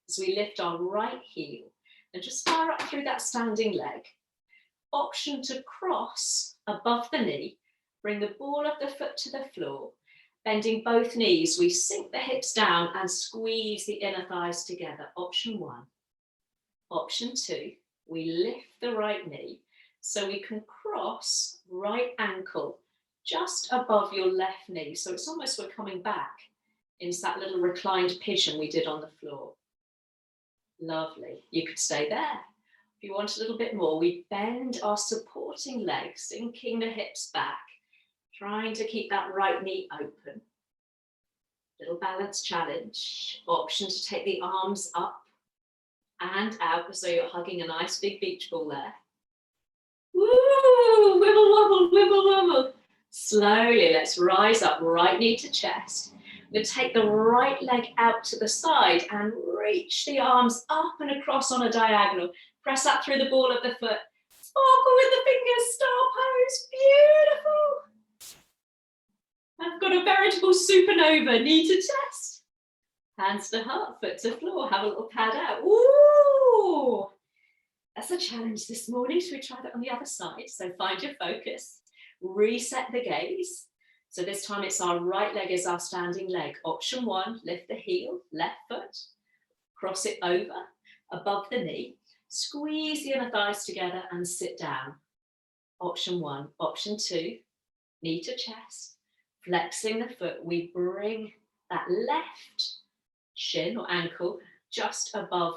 As we lift our right heel and just fire up through that standing leg. Option to cross above the knee. Bring the ball of the foot to the floor. Bending both knees, we sink the hips down and squeeze the inner thighs together. Option 1. Option 2, we lift the right knee so we can cross right ankle just above your left knee. So it's almost we're coming back into that little reclined pigeon we did on the floor. Lovely. You could stay there. If you want a little bit more, we bend our supporting legs, sinking the hips back, trying to keep that right knee open. Little balance challenge. Option to take the arms up and out as though you're hugging a nice big beach ball there. Woo! Wibble wobble, wibble wobble. Slowly, let's rise up, right knee to chest. We'll take the right leg out to the side and reach the arms up and across on a diagonal. Press up through the ball of the foot. Sparkle with the fingers, star pose. Beautiful. I've got a veritable supernova, knee to chest. Hands to heart, foot to floor. Have a little pad out. Ooh! That's a challenge this morning. Should we try that on the other side? So find your focus. Reset the gaze. So this time it's our right leg is our standing leg. Option 1, lift the heel, left foot. Cross it over, above the knee. Squeeze the inner thighs together and sit down. Option 1. Option 2, knee to chest. Flexing the foot, we bring that left shin or ankle just above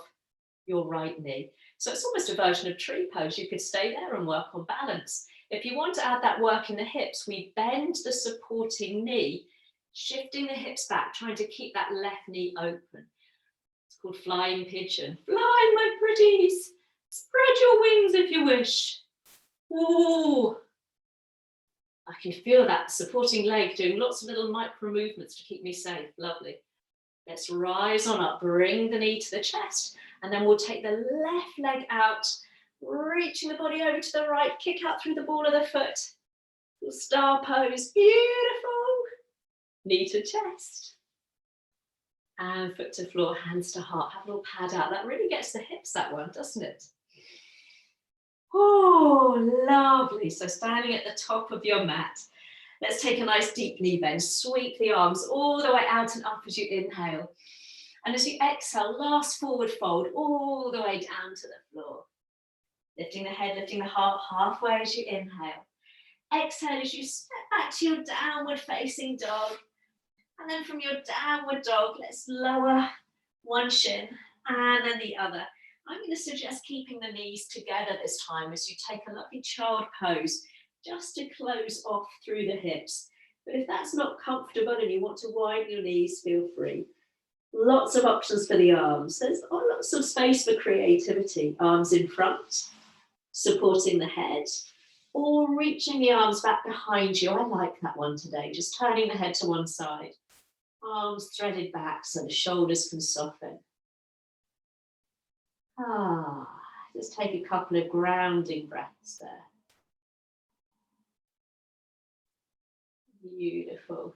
your right knee. So it's almost a version of tree pose. You could stay there and work on balance. If you want to add that work in the hips, we bend the supporting knee, shifting the hips back, trying to keep that left knee open. It's called flying pigeon. Fly, my pretties. Spread your wings if you wish. Ooh. I can feel that supporting leg doing lots of little micro movements to keep me safe. Lovely. Let's rise on up, bring the knee to the chest, and then we'll take the left leg out, reaching the body over to the right, kick out through the ball of the foot. Little star pose, beautiful. Knee to chest. And foot to floor, hands to heart. Have a little pad out. That really gets the hips, that one, doesn't it? Oh, lovely. So standing at the top of your mat. Let's take a nice deep knee bend. Sweep the arms all the way out and up as you inhale. And as you exhale, last forward fold all the way down to the floor. Lifting the head, lifting the heart halfway as you inhale. Exhale as you step back to your downward facing dog. And then from your downward dog, let's lower one shin and then the other. I'm going to suggest keeping the knees together this time as you take a lovely child pose, just to close off through the hips. But if that's not comfortable and you want to widen your knees, feel free. Lots of options for the arms. There's lots of space for creativity. Arms in front, supporting the head, or reaching the arms back behind you. I like that one today, just turning the head to one side. Arms threaded back so the shoulders can soften. Just take a couple of grounding breaths there. Beautiful.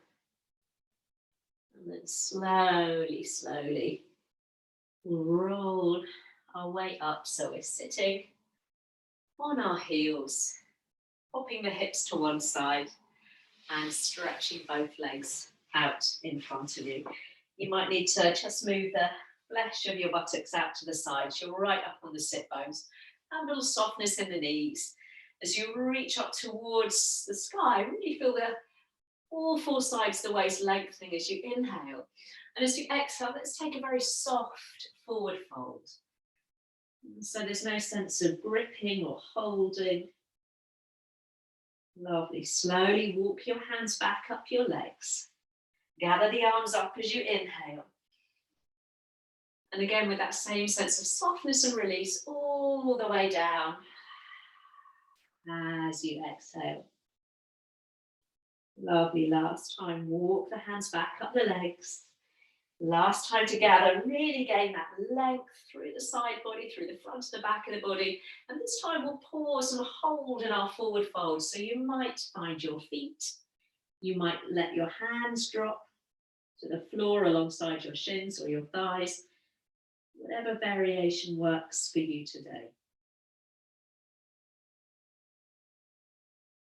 And then slowly, slowly roll our way up. So we're sitting on our heels, popping the hips to one side and stretching both legs out in front of you. You might need to just move the flesh of your buttocks out to the sides. You're right up on the sit bones. Have a little softness in the knees. As you reach up towards the sky, really feel all four sides of the waist lengthening as you inhale. And as you exhale, let's take a very soft forward fold. So there's no sense of gripping or holding. Lovely. Slowly walk your hands back up your legs. Gather the arms up as you inhale. And again, with that same sense of softness and release all the way down as you exhale. Lovely. Last time, walk the hands back up the legs. Last time together, really gain that length through the side body, through the front and the back of the body. And this time we'll pause and hold in our forward fold. So you might find your feet. You might let your hands drop to the floor alongside your shins or your thighs. Whatever variation works for you today.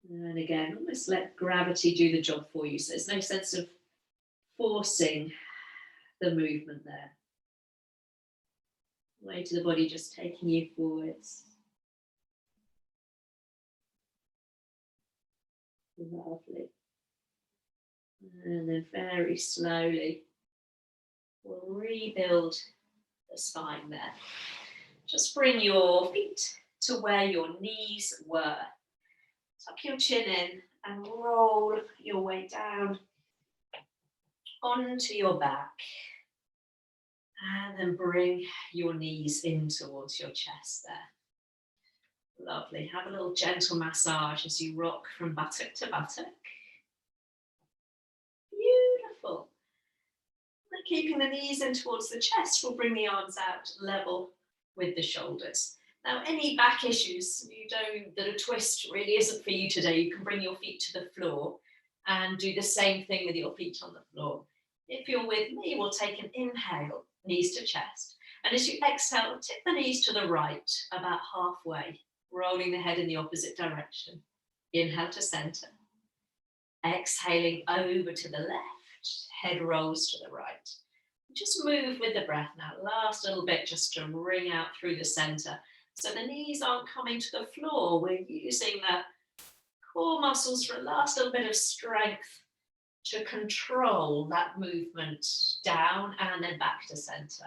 And again, almost let gravity do the job for you. So there's no sense of forcing the movement there. Weight of the body just taking you forwards. Lovely. And then very slowly, we'll rebuild the spine there. Just bring your feet to where your knees were. Tuck your chin in and roll your way down onto your back. And then bring your knees in towards your chest there. Lovely. Have a little gentle massage as you rock from buttock to buttock. Beautiful. And keeping the knees in towards the chest, we'll bring the arms out level with the shoulders. Now, any back issues that a twist really isn't for you today, you can bring your feet to the floor and do the same thing with your feet on the floor. If you're with me, we'll take an inhale, knees to chest. And as you exhale, tip the knees to the right, about halfway, rolling the head in the opposite direction. Inhale to center. Exhaling over to the left, head rolls to the right. Just move with the breath now. Last little bit just to ring out through the center. So the knees aren't coming to the floor. We're using the core muscles for a last little bit of strength to control that movement down and then back to center.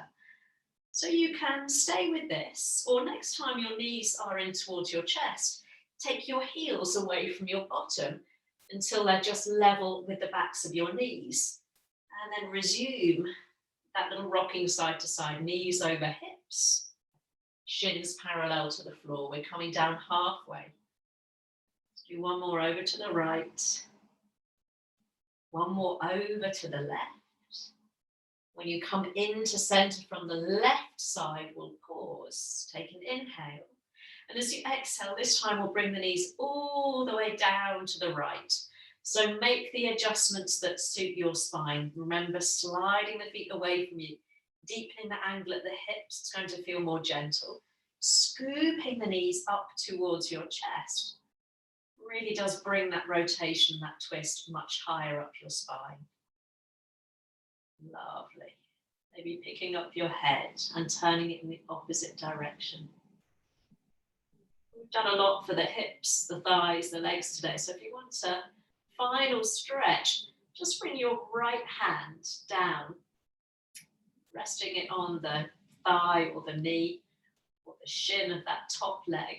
So you can stay with this, or next time your knees are in towards your chest, take your heels away from your bottom until they're just level with the backs of your knees. And then resume that little rocking side to side, knees over hips, shins parallel to the floor. We're coming down halfway. Let's do one more over to the right. One more over to the left. When you come into center from the left side, we'll pause. Take an inhale. And as you exhale, this time we'll bring the knees all the way down to the right. So make the adjustments that suit your spine. Remember, sliding the feet away from you, deepening the angle at the hips. It's going to feel more gentle. Scooping the knees up towards your chest really does bring that rotation, that twist much higher up your spine. Lovely. Maybe picking up your head and turning it in the opposite direction. We've done a lot for the hips, the thighs, the legs today. So if you want a final stretch, just bring your right hand down, resting it on the thigh or the knee or the shin of that top leg.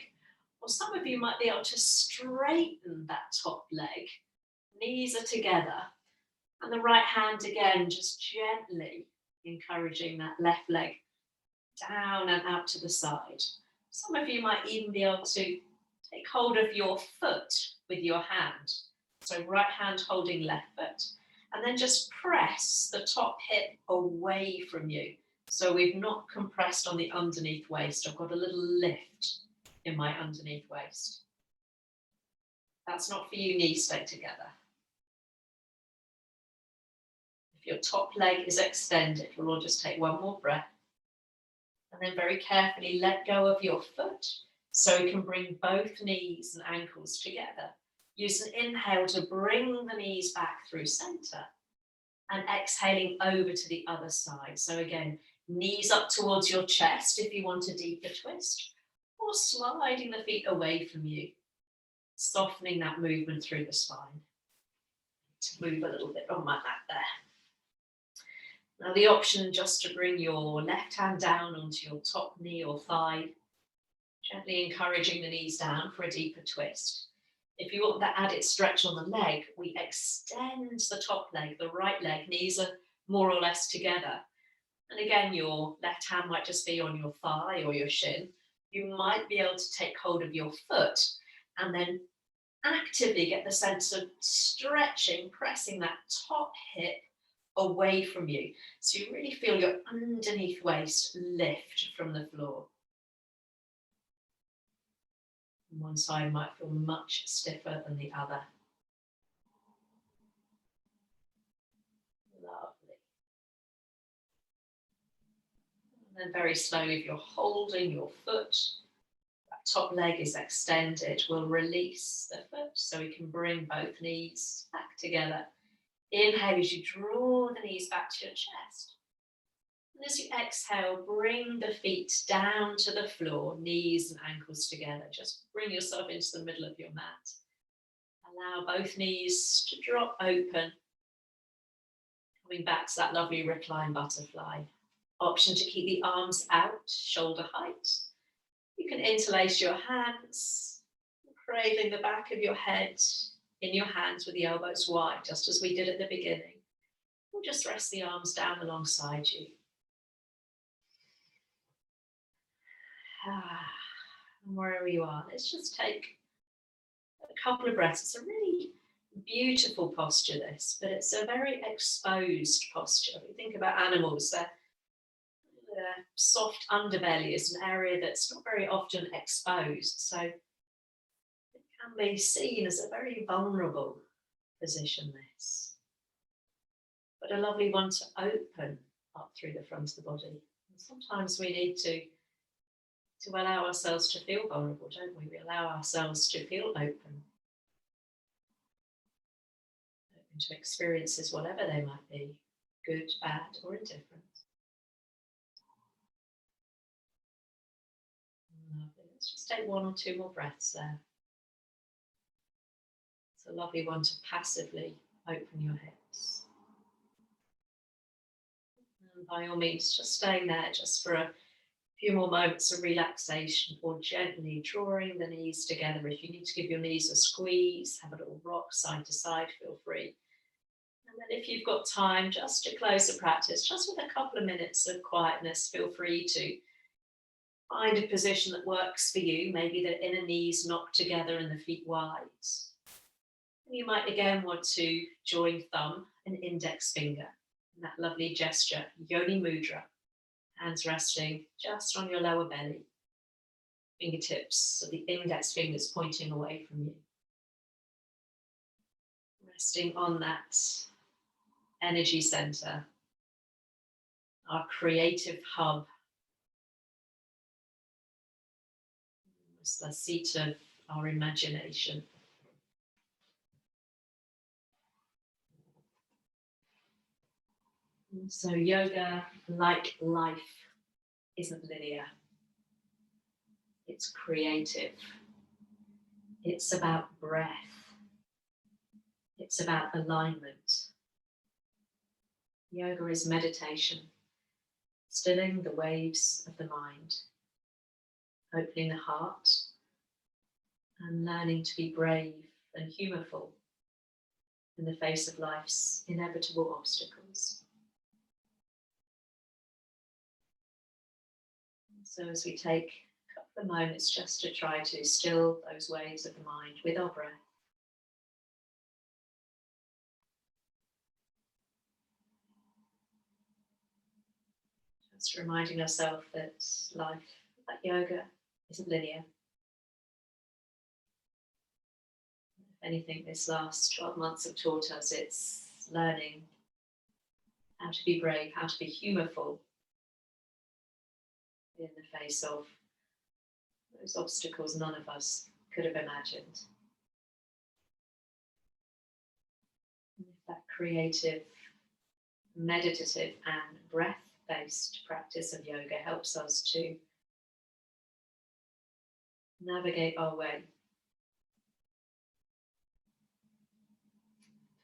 Or some of you might be able to straighten that top leg. Knees are together. And the right hand again, just gently encouraging that left leg down and out to the side. Some of you might even be able to take hold of your foot with your hand. So right hand holding left foot. And then just press the top hip away from you. So we've not compressed on the underneath waist. I've got a little lift in my underneath waist. That's not for you, knees stay together. If your top leg is extended, we'll all just take one more breath. And then very carefully let go of your foot so you can bring both knees and ankles together. Use an inhale to bring the knees back through center and exhaling over to the other side. So again, knees up towards your chest if you want a deeper twist, or sliding the feet away from you, softening that movement through the spine. To move a little bit on my mat there. Now the option just to bring your left hand down onto your top knee or thigh, gently encouraging the knees down for a deeper twist. If you want that added stretch on the leg, we extend the top leg, the right leg, knees are more or less together. And again, your left hand might just be on your thigh or your shin. You might be able to take hold of your foot and then actively get the sense of stretching, pressing that top hip away from you. So you really feel your underneath waist lift from the floor. One side might feel much stiffer than the other. Lovely. And then very slowly, if you're holding your foot, that top leg is extended, we'll release the foot so we can bring both knees back together. Inhale as you draw the knees back to your chest. And as you exhale, bring the feet down to the floor, knees and ankles together. Just bring yourself into the middle of your mat. Allow both knees to drop open. Coming back to that lovely recline butterfly. Option to keep the arms out, shoulder height. You can interlace your hands, cradling the back of your head in your hands with the elbows wide, just as we did at the beginning. Or just rest the arms down alongside you. And wherever you are, let's just take a couple of breaths. It's a really beautiful posture, this, but it's a very exposed posture. If you think about animals, their soft underbelly is an area that's not very often exposed. So it can be seen as a very vulnerable position, this. But a lovely one to open up through the front of the body. And sometimes we need to allow ourselves to feel vulnerable, don't we? We allow ourselves to feel open to experiences, whatever they might be, good, bad, or indifferent. Lovely. Let's just take one or two more breaths there. It's a lovely one to passively open your hips. And by all means, just staying there just for a few more moments of relaxation, or gently drawing the knees together. If you need to give your knees a squeeze, have a little rock side to side, feel free. And then if you've got time, just to close the practice, just with a couple of minutes of quietness, feel free to find a position that works for you. Maybe the inner knees knocked together and the feet wide. And you might again want to join thumb and index finger in that lovely gesture, Yoni Mudra. Hands resting just on your lower belly. Fingertips of the index fingers pointing away from you. Resting on that energy center, our creative hub. It's the seat of our imagination. So yoga, like life, isn't linear. It's creative. It's about breath. It's about alignment. Yoga is meditation, stilling the waves of the mind, opening the heart, and learning to be brave and humorful in the face of life's inevitable obstacles. So as we take a couple of moments just to try to still those waves of the mind with our breath. Just reminding ourselves that life, like yoga, isn't linear. If anything, this last 12 months have taught us it's learning how to be brave, how to be humorful in the face of those obstacles none of us could have imagined. That creative, meditative and breath-based practice of yoga helps us to navigate our way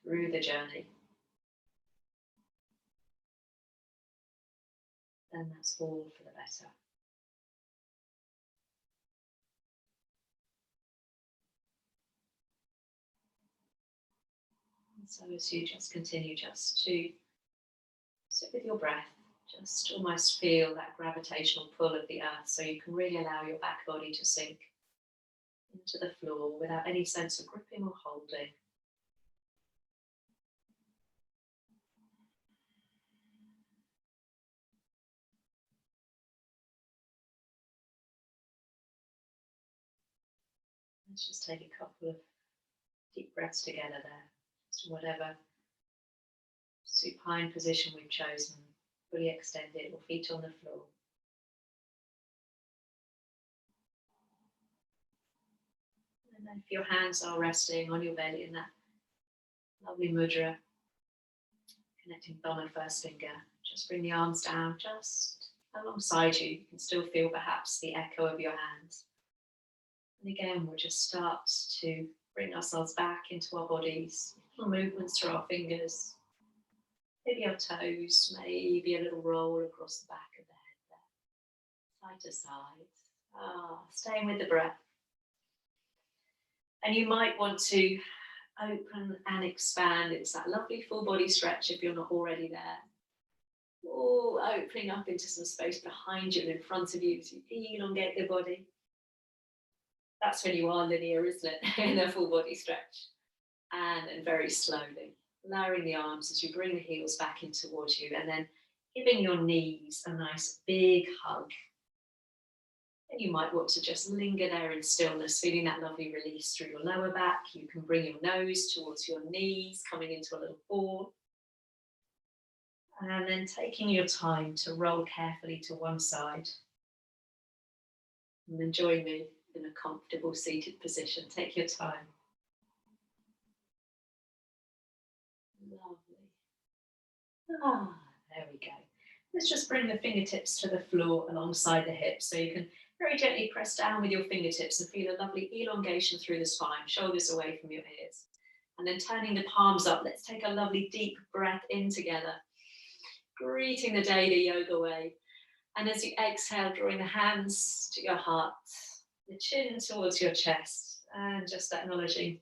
through the journey. Then that's all for the better. And so as you just continue just to sit with your breath, just almost feel that gravitational pull of the earth so you can really allow your back body to sink into the floor without any sense of gripping or holding. Let's just take a couple of deep breaths together there. Just whatever supine position we've chosen, fully extended or feet on the floor. And then if your hands are resting on your belly in that lovely mudra, connecting thumb and first finger, just bring the arms down just alongside you. You can still feel perhaps the echo of your hands. And again, we'll just start to bring ourselves back into our bodies, little movements through our fingers, maybe our toes, maybe a little roll across the back of the head there, side to side. Staying with the breath. And you might want to open and expand. It's that lovely full body stretch if you're not already there. Or opening up into some space behind you and in front of you as you elongate the body. That's when you are linear, isn't it? In a full body stretch. And then very slowly, lowering the arms as you bring the heels back in towards you and then giving your knees a nice big hug. And you might want to just linger there in stillness, feeling that lovely release through your lower back. You can bring your nose towards your knees, coming into a little ball. And then taking your time to roll carefully to one side. And then join me in a comfortable seated position. Take your time. Lovely. There we go. Let's just bring the fingertips to the floor alongside the hips so you can very gently press down with your fingertips and feel a lovely elongation through the spine, shoulders away from your ears. And then turning the palms up, let's take a lovely deep breath in together, greeting the day the yoga way. And as you exhale, drawing the hands to your heart, the chin towards your chest, and just acknowledging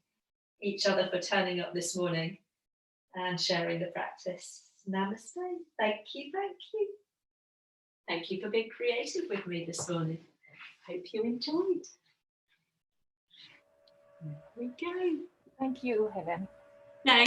each other for turning up this morning and sharing the practice. Namaste. Thank you, thank you. Thank you for being creative with me this morning. Hope you enjoyed. There we go. Thank you, Helen. Thank